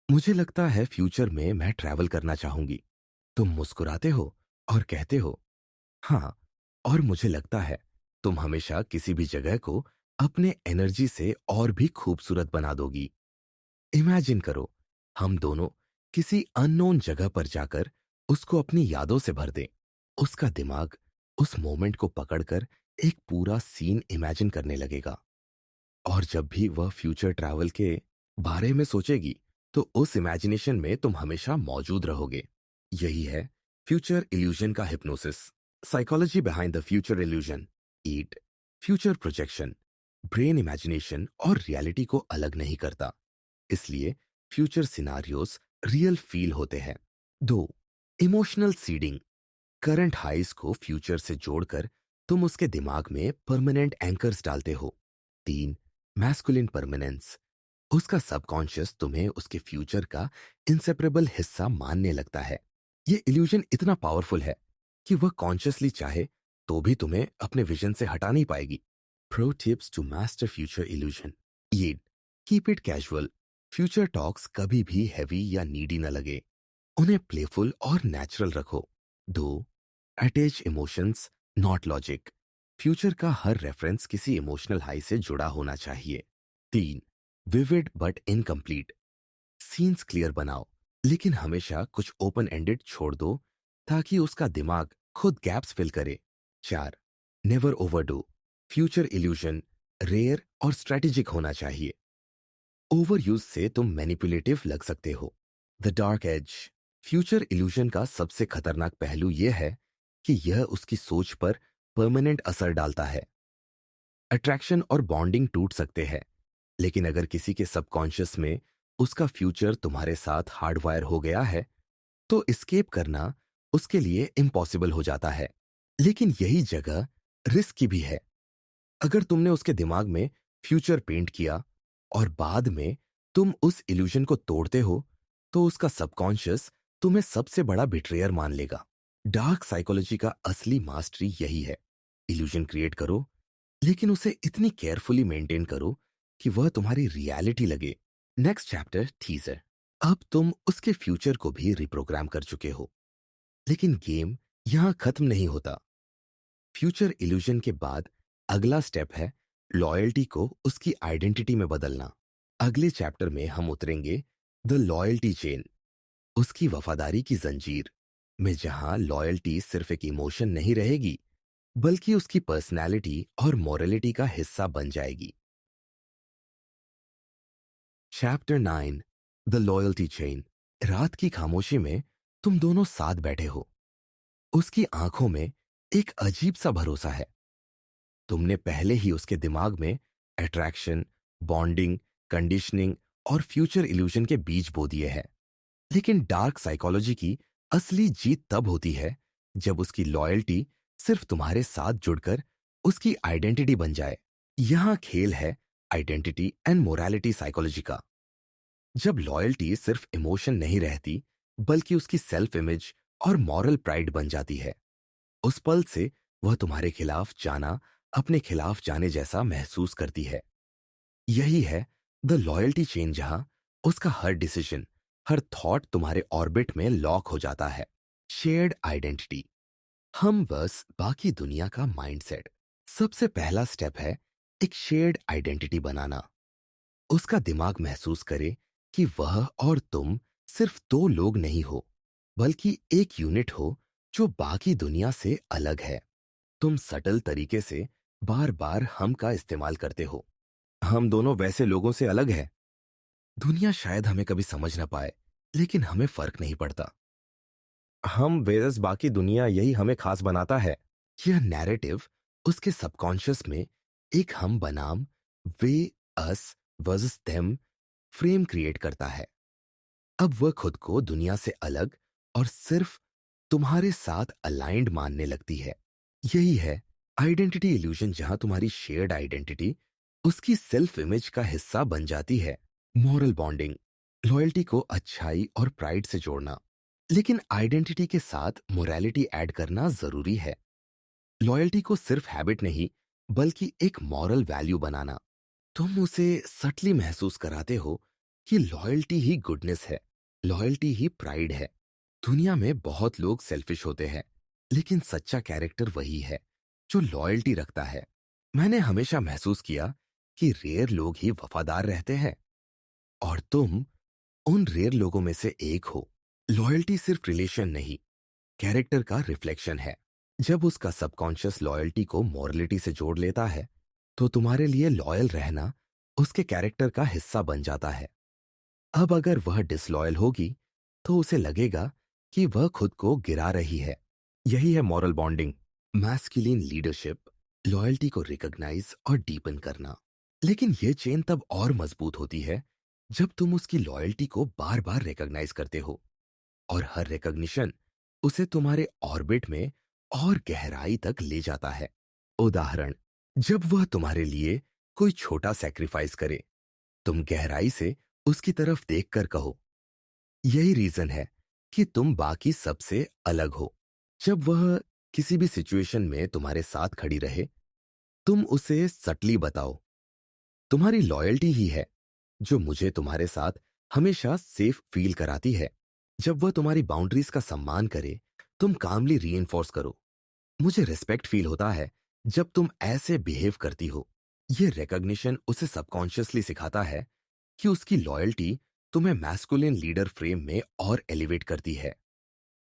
मुझे लगता है फ्यूचर में मैं ट्रैवल करना चाहूंगी। तुम मुस्कुराते हो और कहते हो, हाँ, और मुझे लगता है तुम हमेशा किसी भी जगह को अपने एनर्जी से और भी खूबसूरत बना दोगी। इमेजिन करो, हम दोनों किसी अननोन जगह पर जाकर उसको अपनी यादों से भर दें। उसका दिमाग उस मोमेंट को पकड़कर एक पूरा सीन इमेजिन करने लगेगा, और जब भी वह फ्यूचर ट्रैवल के बारे में सोचेगी तो उस इमेजिनेशन में तुम हमेशा मौजूद रहोगे। यही है फ्यूचर इल्यूजन का hypnosis. Psychology behind the future illusion. Eat, future projection brain imagination और रियलिटी को अलग नहीं करता, इसलिए फ्यूचर सिनारियोस रियल फील होते हैं। 2. इमोशनल सीडिंग, करंट हाइज को फ्यूचर से जोड़कर तुम उसके दिमाग में परमानेंट एंकर्स डालते हो। 3. मैस्कुलिन परमानेंस, उसका सबकॉन्शियस तुम्हें उसके फ्यूचर का इंसेपरेबल हिस्सा मानने लगता है। ये इल्यूजन इतना पावरफुल है कि वह कॉन्शियसली चाहे तो भी तुम्हें अपने विजन से हटा नहीं पाएगी। Pro tips to master future illusion. ये, keep it casual, future talks कभी भी हैवी या नीडी न लगे, उन्हें प्लेफुल और नेचुरल रखो। 2. Attach emotions, not logic, future का हर रेफरेंस किसी इमोशनल हाई से जुड़ा होना चाहिए। 3. Vivid but incomplete, scenes clear बनाओ लेकिन हमेशा कुछ ओपन एंडेड छोड़ दो ताकि उसका दिमाग खुद गैप्स फिल करे। 4. Never overdo, future illusion rare और स्ट्रेटेजिक होना चाहिए। ओवर यूज से तुम मैनिपुलेटिव लग सकते हो। The dark edge, future illusion का सबसे खतरनाक पहलू यह है कि यह उसकी सोच पर परमानेंट असर डालता है। अट्रैक्शन और बॉन्डिंग टूट सकते हैं, लेकिन अगर किसी के सबकॉन्शियस में उसका फ्यूचर तुम्हारे साथ हार्डवायर हो गया है तो एस्केप करना उसके लिए इम्पॉसिबल हो जाता है। लेकिन यही जगह रिस्क भी है। अगर तुमने उसके दिमाग में फ्यूचर पेंट किया और बाद में तुम उस इल्यूजन को तोड़ते हो, तो उसका सबकॉन्शियस तुम्हें सबसे बड़ा बिट्रेयर मान लेगा। डार्क साइकोलॉजी का असली मास्टरी यही है, इल्यूजन क्रिएट करो लेकिन उसे इतनी केयरफुली मेंटेन करो कि वह तुम्हारी रियलिटी लगे। Next chapter teaser. अब तुम उसके फ्यूचर को भी रिप्रोग्राम कर चुके हो, लेकिन गेम यहां खत्म नहीं होता। फ्यूचर इल्यूजन के बाद अगला स्टेप है लॉयल्टी को उसकी आइडेंटिटी में बदलना। अगले चैप्टर में हम उतरेंगे द लॉयल्टी चेन, उसकी वफादारी की जंजीर में, जहां लॉयल्टी सिर्फ एक इमोशन नहीं रहेगी बल्कि उसकी पर्सनैलिटी और मोरालिटी का हिस्सा बन जाएगी। Chapter 9, the loyalty chain. रात की खामोशी में तुम दोनों साथ बैठे हो। उसकी आंखों में एक अजीब सा भरोसा है। तुमने पहले ही उसके दिमाग में अट्रैक्शन, बॉन्डिंग, कंडीशनिंग और फ्यूचर इल्यूजन के बीज बो दिए हैं। लेकिन डार्क साइकोलॉजी की असली जीत तब होती है जब उसकी लॉयल्टी सिर्फ तुम्हारे साथ जुड़कर उसकी आइडेंटिटी बन जाए। यहां खेल है आइडेंटिटी एंड मोरालिटी साइकोलॉजी का। जब लॉयल्टी सिर्फ इमोशन नहीं रहती बल्कि उसकी सेल्फ इमेज और मॉरल प्राइड बन जाती है, उस पल से वह तुम्हारे खिलाफ जाना अपने खिलाफ जाने जैसा महसूस करती है। यही है द लॉयल्टी चेन, जहां उसका हर डिसीजन, हर थॉट तुम्हारे ऑर्बिट में लॉक हो जाता है। Shared identity. हम बस बाकी दुनिया का माइंडसेट। सबसे पहला स्टेप है एक शेयर्ड आइडेंटिटी बनाना। उसका दिमाग महसूस करे कि वह और तुम सिर्फ दो लोग नहीं हो, बल्कि एक यूनिट हो जो बाकी दुनिया से अलग है। तुम सटल तरीके से बार बार हम का इस्तेमाल करते हो। हम दोनों वैसे लोगों से अलग हैं। दुनिया शायद हमें कभी समझ ना पाए, लेकिन हमें फर्क नहीं पड़ता। हम वेरस बाकी दुनिया, यही हमें खास बनाता है। यह नैरेटिव उसके सबकॉन्शियस में एक हम बनाम वे, us versus them frame create करता है। अब वह खुद को दुनिया से अलग और सिर्फ तुम्हारे साथ अलाइंड मानने लगती है। यही है आइडेंटिटी इल्यूजन, जहां तुम्हारी शेयर्ड आइडेंटिटी उसकी सेल्फ इमेज का हिस्सा बन जाती है। Moral bonding. लॉयल्टी को अच्छाई और प्राइड से जोड़ना, लेकिन आइडेंटिटी के साथ मोरालिटी ऐड करना जरूरी है। लॉयल्टी को सिर्फ हैबिट नहीं बल्कि एक मॉरल वैल्यू बनाना। तुम उसे सटली महसूस कराते हो कि लॉयल्टी ही गुडनेस है, लॉयल्टी ही प्राइड है। दुनिया में बहुत लोग सेल्फिश होते हैं, लेकिन सच्चा कैरेक्टर वही है जो लॉयल्टी रखता है। मैंने हमेशा महसूस किया कि रेयर लोग ही वफादार रहते हैं, और तुम उन रेयर लोगों में से एक हो। लॉयल्टी सिर्फ रिलेशन नहीं, कैरेक्टर का रिफ्लेक्शन है। जब उसका सबकॉन्शियस लॉयल्टी को मॉरलिटी से जोड़ लेता है, तो तुम्हारे लिए लॉयल रहना उसके कैरेक्टर का हिस्सा बन जाता है। अब अगर वह डिसलॉयल होगी, तो उसे लगेगा कि वह खुद को गिरा रही है। यही है moral bonding. Masculine leadership, loyalty को रिकॉग्नाइज और डीपन करना। लेकिन यह चेन तब और मजबूत होती है जब तुम उसकी लॉयल्टी को बार बार रिकॉग्नाइज करते हो, और हर रिकॉग्निशन उसे तुम्हारे ऑर्बिट में और गहराई तक ले जाता है। उदाहरण, जब वह तुम्हारे लिए कोई छोटा सैक्रिफाइस करे, तुम गहराई से उसकी तरफ देखकर कहो, यही रीजन है कि तुम बाकी सबसे अलग हो। जब वह किसी भी सिचुएशन में तुम्हारे साथ खड़ी रहे, तुम उसे सटली बताओ, तुम्हारी लॉयल्टी ही है जो मुझे तुम्हारे साथ हमेशा सेफ फील कराती है। जब वह तुम्हारी बाउंड्रीज का सम्मान करे, तुम कामली रीइंफोर्स करो, मुझे रिस्पेक्ट फील होता है जब तुम ऐसे बिहेव करती हो। यह रिकॉग्निशन उसे सबकॉन्शियसली सिखाता है कि उसकी लॉयल्टी तुम्हें मैस्कुलिन लीडर फ्रेम में और एलिवेट करती है।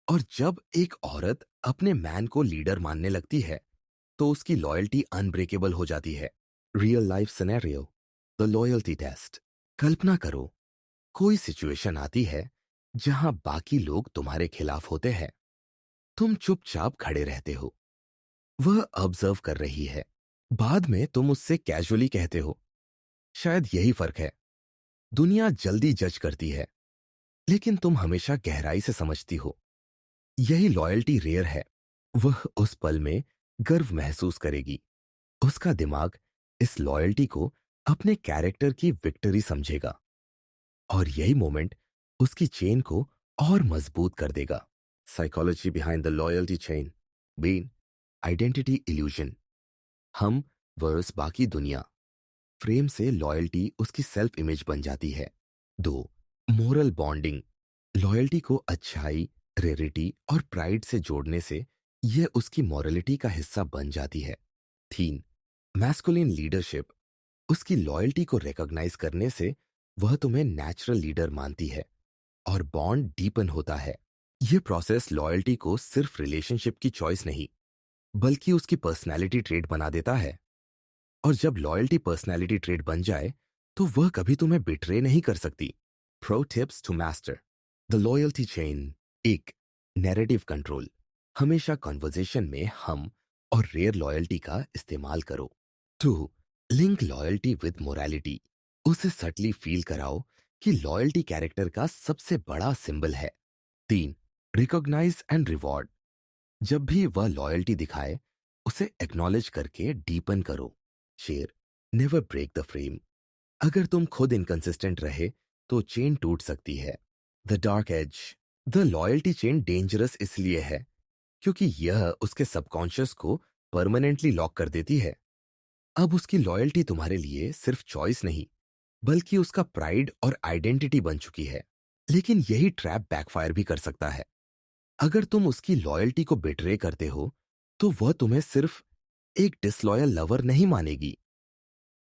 और जब एक औरत अपने मैन को लीडर मानने लगती है, तो उसकी लॉयल्टी अनब्रेकेबल हो जाती है। Real life scenario, the loyalty test. कल्पना करो, कोई सिचुएशन आती है जहां बाकी लोग तुम्हारे खिलाफ होते हैं। तुम चुपचाप खड़े रहते हो, वह ऑब्जर्व कर रही है। बाद में तुम उससे कैजुअली कहते हो, शायद यही फर्क है, दुनिया जल्दी जज करती है, लेकिन तुम हमेशा गहराई से समझती हो। यही लॉयल्टी रेयर है। वह उस पल में गर्व महसूस करेगी। उसका दिमाग इस लॉयल्टी को अपने कैरेक्टर की विक्ट्री समझेगा, और यही मोमेंट उसकी चेन को और मजबूत कर देगा। Psychology behind the loyalty chain. Been identity illusion. हम वर्स बाकी दुनिया फ्रेम से लॉयल्टी उसकी सेल्फ इमेज बन जाती है। 2, मोरल बॉन्डिंग। लॉयल्टी को अच्छाई, रेरिटी और प्राइड से जोड़ने से यह उसकी मॉरलिटी का हिस्सा बन जाती है। 3, मैस्कुलिन लीडरशिप उसकी लॉयल्टी को रिकॉग्नाइज करने से वह तुम्हें नेचुरल लीडर मानती है और बॉन्ड डीपन होता है। यह प्रोसेस लॉयल्टी को सिर्फ रिलेशनशिप की चॉइस नहीं बल्कि उसकी पर्सनैलिटी ट्रेट बना देता है। और जब लॉयल्टी पर्सनैलिटी ट्रेट बन जाए तो वह कभी तुम्हें बिट्रे नहीं कर सकती। Pro tips to master the loyalty chain. एक, नैरेटिव कंट्रोल। हमेशा कॉन्वर्जेशन में हम और रेयर लॉयल्टी का इस्तेमाल करो। Two, link loyalty with morality. उसे सटली फील कराओ कि लॉयल्टी कैरेक्टर का सबसे बड़ा सिंबल है। तीन, रिकॉग्नाइज एंड रिवॉर्ड। जब भी वह लॉयल्टी दिखाए उसे एक्नॉलेज करके डीपन करो। शेर, नेवर ब्रेक द फ्रेम। अगर तुम खुद इनकंसिस्टेंट रहे तो चेन टूट सकती है। The dark edge. The loyalty chain dangerous इसलिए है क्योंकि यह उसके सबकॉन्शियस को परमानेंटली लॉक कर देती है। अब उसकी लॉयल्टी तुम्हारे लिए सिर्फ चॉइस नहीं बल्कि उसका प्राइड और आइडेंटिटी बन चुकी है। लेकिन यही ट्रैप बैकफायर भी कर सकता है। अगर तुम उसकी लॉयल्टी को बिट्रे करते हो तो वह तुम्हें सिर्फ एक डिसलॉयल लवर नहीं मानेगी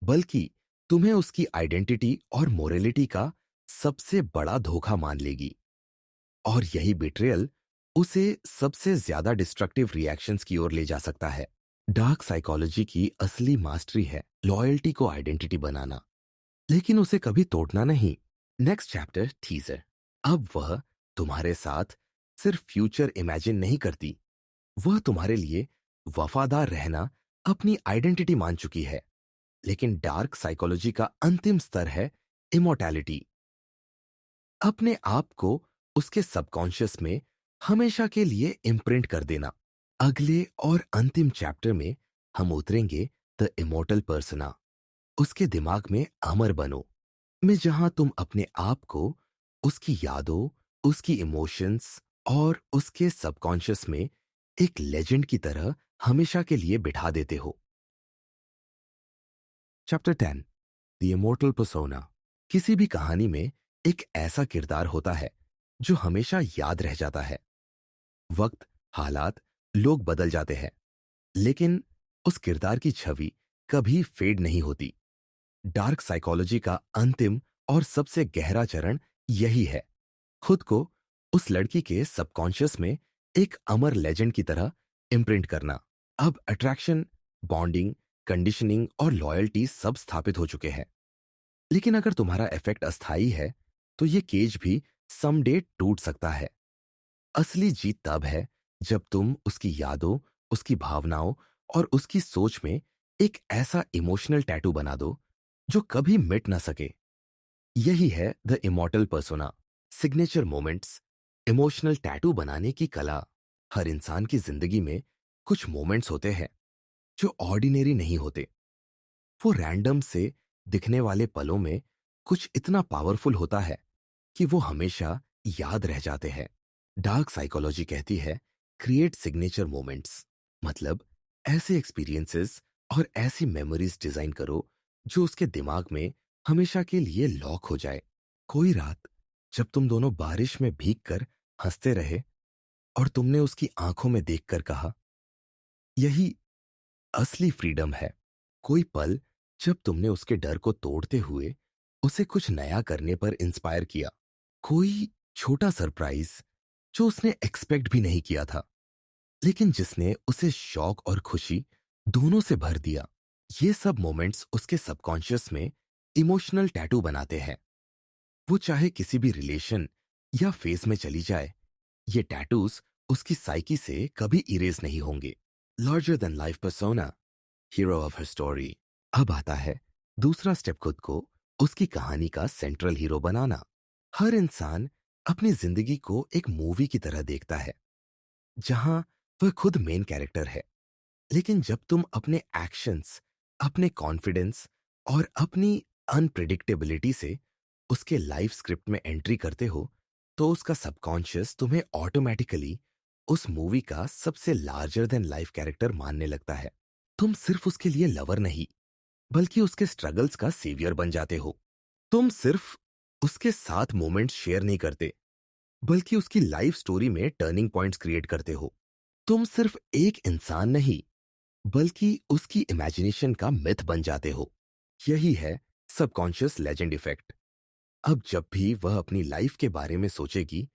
बल्कि तुम्हें उसकी आइडेंटिटी और मोरलिटी का सबसे बड़ा धोखा मान लेगी। और यही बिट्रेयल उसे सबसे ज्यादा डिस्ट्रक्टिव रिएक्शंस की ओर ले जा सकता है। डार्क साइकोलॉजी की असली मास्टरी है लॉयल्टी को आइडेंटिटी बनाना, लेकिन उसे कभी तोड़ना नहीं। Next chapter teaser. अब वह तुम्हारे साथ सिर्फ फ्यूचर इमेजिन नहीं करती, वह तुम्हारे लिए वफादार रहना अपनी आइडेंटिटी मान चुकी है। लेकिन डार्क साइकोलॉजी का अंतिम स्तर है इमोर्टैलिटी। अपने आप को उसके सबकॉन्शियस में हमेशा के लिए इम्प्रिंट कर देना। अगले और अंतिम चैप्टर में हम उतरेंगे द इमोर्टल पर्सना। उसके दिमाग में अमर बनो में जहां तुम अपने आप को उसकी यादों, उसकी इमोशंस और उसके सबकॉन्शियस में एक लेजेंड की तरह हमेशा के लिए बिठा देते हो। Chapter 10, the immortal persona. किसी भी कहानी में एक ऐसा किरदार होता है जो हमेशा याद रह जाता है। वक्त, हालात, लोग बदल जाते हैं, लेकिन उस किरदार की छवि कभी फेड नहीं होती। डार्क साइकोलॉजी का अंतिम और सबसे गहरा चरण यही है, खुद को उस लड़की के सबकॉन्शियस में एक अमर लेजेंड की तरह इम्प्रिंट करना। अब अट्रैक्शन, बॉन्डिंग, कंडीशनिंग और लॉयल्टी सब स्थापित हो चुके हैं। लेकिन अगर तुम्हारा इफेक्ट अस्थाई है तो ये केज भी समडे टूट सकता है। असली जीत तब है जब तुम उसकी यादों, उसकी भावनाओं और उसकी सोच में एक ऐसा इमोशनल टैटू बना दो जो कभी मिट ना सके। यही है the immortal persona, signature moments. Emotional tattoo बनाने की कला। हर इंसान की जिंदगी में कुछ मोमेंट्स होते हैं जो ऑर्डिनरी नहीं होते। वो रैंडम से दिखने वाले पलों में कुछ इतना पावरफुल होता है कि वो हमेशा याद रह जाते हैं। डार्क साइकोलॉजी कहती है क्रिएट सिग्नेचर मोमेंट्स, मतलब ऐसे एक्सपीरियंसेस और ऐसी मेमोरीज डिजाइन करो जो उसके दिमाग में हमेशा के लिए लॉक हो जाए। कोई रात जब तुम दोनों बारिश में भीग कर हंसते रहे और तुमने उसकी आंखों में देखकर कहा, यही असली फ्रीडम है। कोई पल जब तुमने उसके डर को तोड़ते हुए उसे कुछ नया करने पर इंस्पायर किया। कोई छोटा सरप्राइज जो उसने एक्सपेक्ट भी नहीं किया था, लेकिन जिसने उसे शौक और खुशी दोनों से भर दिया। ये सब मोमेंट्स उसके सबकॉन्शियस में इमोशनल टैटू बनाते हैं। वो चाहे किसी भी रिलेशन या फेज में चली जाए, ये टैटूज उसकी साइकी से कभी इरेज नहीं होंगे। Larger than life persona, hero of her story. अब आता है दूसरा स्टेप, खुद को उसकी कहानी का सेंट्रल हीरो बनाना। हर इंसान अपनी जिंदगी को एक मूवी की तरह देखता है जहां वह खुद मेन कैरेक्टर है। लेकिन जब तुम अपने एक्शंस, अपने कॉन्फिडेंस और अपनी अनप्रिडिक्टेबिलिटी से उसके लाइफ स्क्रिप्ट में एंट्री करते हो तो उसका सबकॉन्शियस तुम्हें ऑटोमेटिकली उस मूवी का सबसे लार्जर देन लाइफ कैरेक्टर मानने लगता है। तुम सिर्फ उसके लिए लवर नहीं बल्कि उसके स्ट्रगल्स का सेवियर बन जाते हो। तुम सिर्फ उसके साथ मोमेंट्स शेयर नहीं करते बल्कि उसकी लाइफ स्टोरी में टर्निंग पॉइंट्स क्रिएट करते हो। तुम सिर्फ एक इंसान नहीं बल्कि उसकी इमेजिनेशन का मिथ बन जाते हो। यही है सबकॉन्शियस लेजेंड इफेक्ट। अब जब भी वह अपनी लाइफ के बारे में सोचेगी,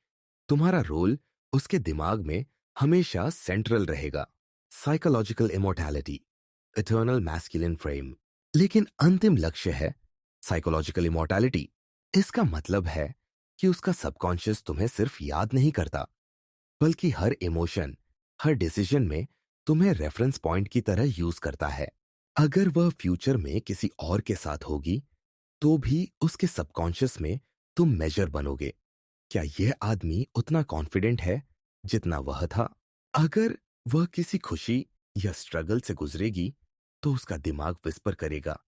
तुम्हारा रोल उसके दिमाग में हमेशा सेंट्रल रहेगा। Psychological immortality, eternal masculine frame. लेकिन अंतिम लक्ष्य है साइकोलॉजिकल इमोर्टैलिटी। इसका मतलब है कि उसका सबकॉन्शियस तुम्हें सिर्फ याद नहीं करता, बल्कि हर इमोशन, हर डिसीजन में तुम्हें रेफरेंस पॉइंट की तरह यूज करता है। अगर वह फ्यूचर में किसी और के साथ होगी, तो भी उसके सबकॉन्शियस में तुम मेजर बनोगे। क्या यह आदमी उतना कॉन्फिडेंट है जितना वह था? अगर वह किसी खुशी या स्ट्रगल से गुजरेगी, तो उसका दिमाग विस्पर करेगा,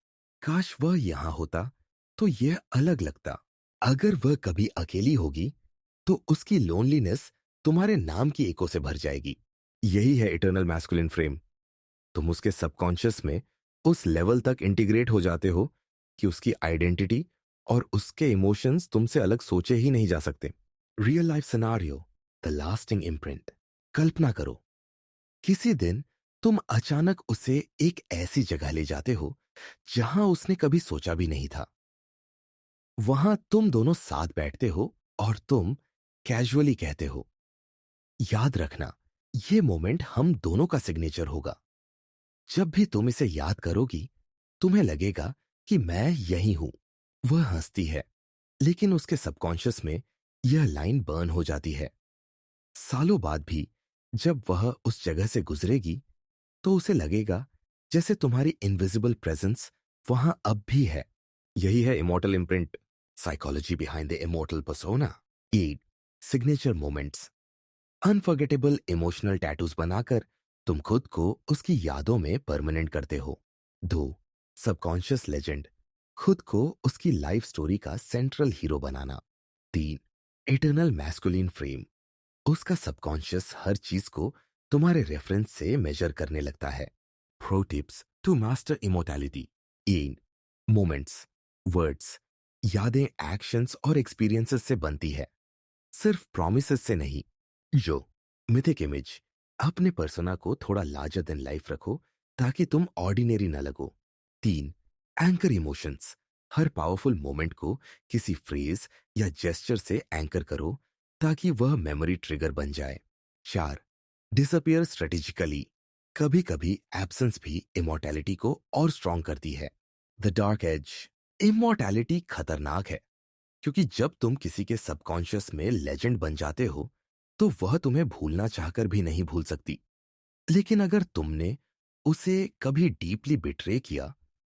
काश वह यहां होता तो यह अलग लगता। अगर वह कभी अकेली होगी, तो उसकी लोनलीनेस तुम्हारे नाम की इको से भर जाएगी। यही है इटर्नल मैस्कुलिन फ्रेम। तुम उसके सबकॉन्शियस में उस लेवल तक इंटीग्रेट हो जाते हो कि उसकी आइडेंटिटी और उसके इमोशंस तुमसे अलग सोचे ही नहीं जा सकते। Real life scenario, the lasting imprint. कल्पना करो, किसी दिन तुम अचानक उसे एक ऐसी जगह ले जाते हो जहां उसने कभी सोचा भी नहीं था। वहां तुम दोनों साथ बैठते हो और तुम कैजुअली कहते हो, याद रखना, ये मोमेंट हम दोनों का सिग्नेचर होगा। जब भी तुम इसे याद करोगी, तुम्हें लगेगा कि मैं यही हूं। वह हंसती है, लेकिन उसके सबकॉन्शियस में यह लाइन बर्न हो जाती है। सालों बाद भी जब वह उस जगह से गुजरेगी, तो उसे लगेगा जैसे तुम्हारी इनविजिबल प्रेजेंस वहां अब भी है। यही है immortal imprint, psychology behind the immortal persona. 8 signature moments. Unforgettable emotional tattoos बनाकर तुम खुद को उसकी यादों में परमानेंट करते हो। 2 सबकॉन्शियस लेजेंड, खुद को उसकी लाइफ स्टोरी का सेंट्रल हीरो बनाना। 3 इटर्नल मैस्कुलिन फ्रेम, उसका सबकॉन्शियस हर चीज को तुम्हारे रेफरेंस से मेजर करने लगता है। Pro tips to master immortality. An moments, words, यादें एक्शंस और एक्सपीरियंसेस से बनती है, सिर्फ प्रोमिसेस से नहीं। जो मिथिक इमेज, अपने पर्सोना को थोड़ा लार्जर देन लाइफ रखो ताकि तुम ऑर्डिनरी न लगो। 3 एंकर इमोशंस, हर पावरफुल मोमेंट को किसी फ्रेज या जेस्चर से एंकर करो ताकि वह मेमोरी ट्रिगर बन जाए। 4 डिसअपियर स्ट्रेटेजिकली, कभी कभी एब्सेंस भी इमोर्टैलिटी को और स्ट्रॉन्ग करती है। द डार्क एज, इमोर्टैलिटी खतरनाक है, क्योंकि जब तुम किसी के सबकॉन्शियस में लेजेंड बन जाते हो, तो वह तुम्हें भूलना चाहकर भी नहीं भूल सकती। लेकिन अगर तुमने उसे कभी डीपली बिट्रे किया,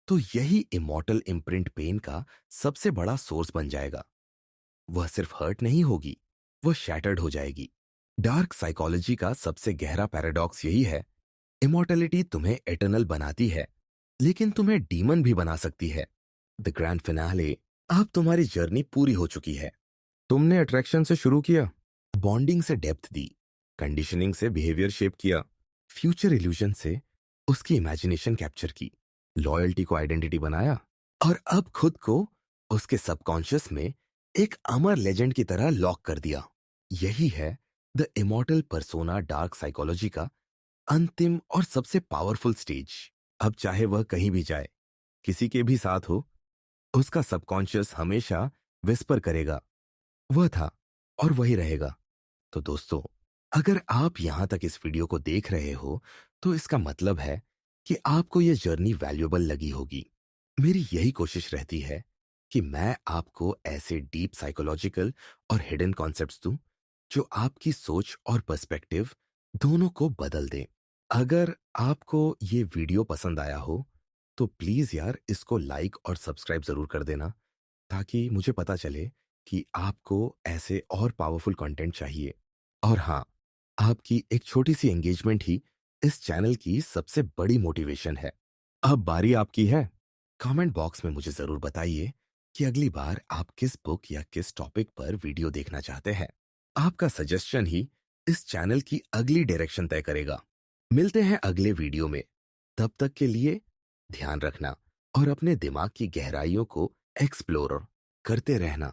तो यही इमॉर्टल इम्प्रिंट पेन का सबसे बड़ा सोर्स बन जाएगा। वह सिर्फ हर्ट नहीं होगी, वह शैटर्ड हो जाएगी। डार्क साइकोलॉजी का सबसे गहरा पैराडॉक्स यही है, इमॉर्टलिटी तुम्हें एटर्नल बनाती है, लेकिन तुम्हें डीमन भी बना सकती है। द ग्रैंड फिनाले, अब तुम्हारी जर्नी पूरी हो चुकी है। तुमने अट्रैक्शन से शुरू किया, बॉन्डिंग से डेप्थ दी, कंडीशनिंग से बिहेवियर शेप किया, फ्यूचर इल्यूजन से उसकी इमेजिनेशन कैप्चर की, लॉयल्टी को आइडेंटिटी बनाया, और अब खुद को उसके सबकॉन्शियस में एक अमर लेजेंड की तरह लॉक कर दिया। यही है the immortal persona dark psychology का अंतिम और सबसे पावरफुल स्टेज। अब चाहे वह कहीं भी जाए, किसी के भी साथ हो, उसका सबकॉन्शियस हमेशा विस्पर करेगा, वह था और वही रहेगा। तो दोस्तों, अगर आप यहां तक इस वीडियो को देख रहे हो, तो इसका मतलब है कि आपको यह जर्नी वैल्यूएबल लगी होगी। मेरी यही कोशिश रहती है कि मैं आपको ऐसे डीप साइकोलॉजिकल और हिडन कॉन्सेप्ट्स दूं जो आपकी सोच और पर्सपेक्टिव दोनों को बदल दें। अगर आपको ये वीडियो पसंद आया हो, तो प्लीज यार इसको लाइक और सब्सक्राइब जरूर कर देना, ताकि मुझे पता चले कि आपको ऐसे और पावरफुल कंटेंट चाहिए। और हाँ, आपकी एक छोटी सी एंगेजमेंट ही इस चैनल की सबसे बड़ी मोटिवेशन है। अब बारी आपकी है। कमेंट बॉक्स में मुझे जरूर बताइए कि अगली बार आप किस बुक या किस टॉपिक पर वीडियो देखना चाहते हैं। आपका सजेशन ही इस चैनल की अगली डायरेक्शन तय करेगा। मिलते हैं अगले वीडियो में। तब तक के लिए ध्यान रखना और अपने दिमाग की गहराइयों को एक्सप्लोर करते रहना।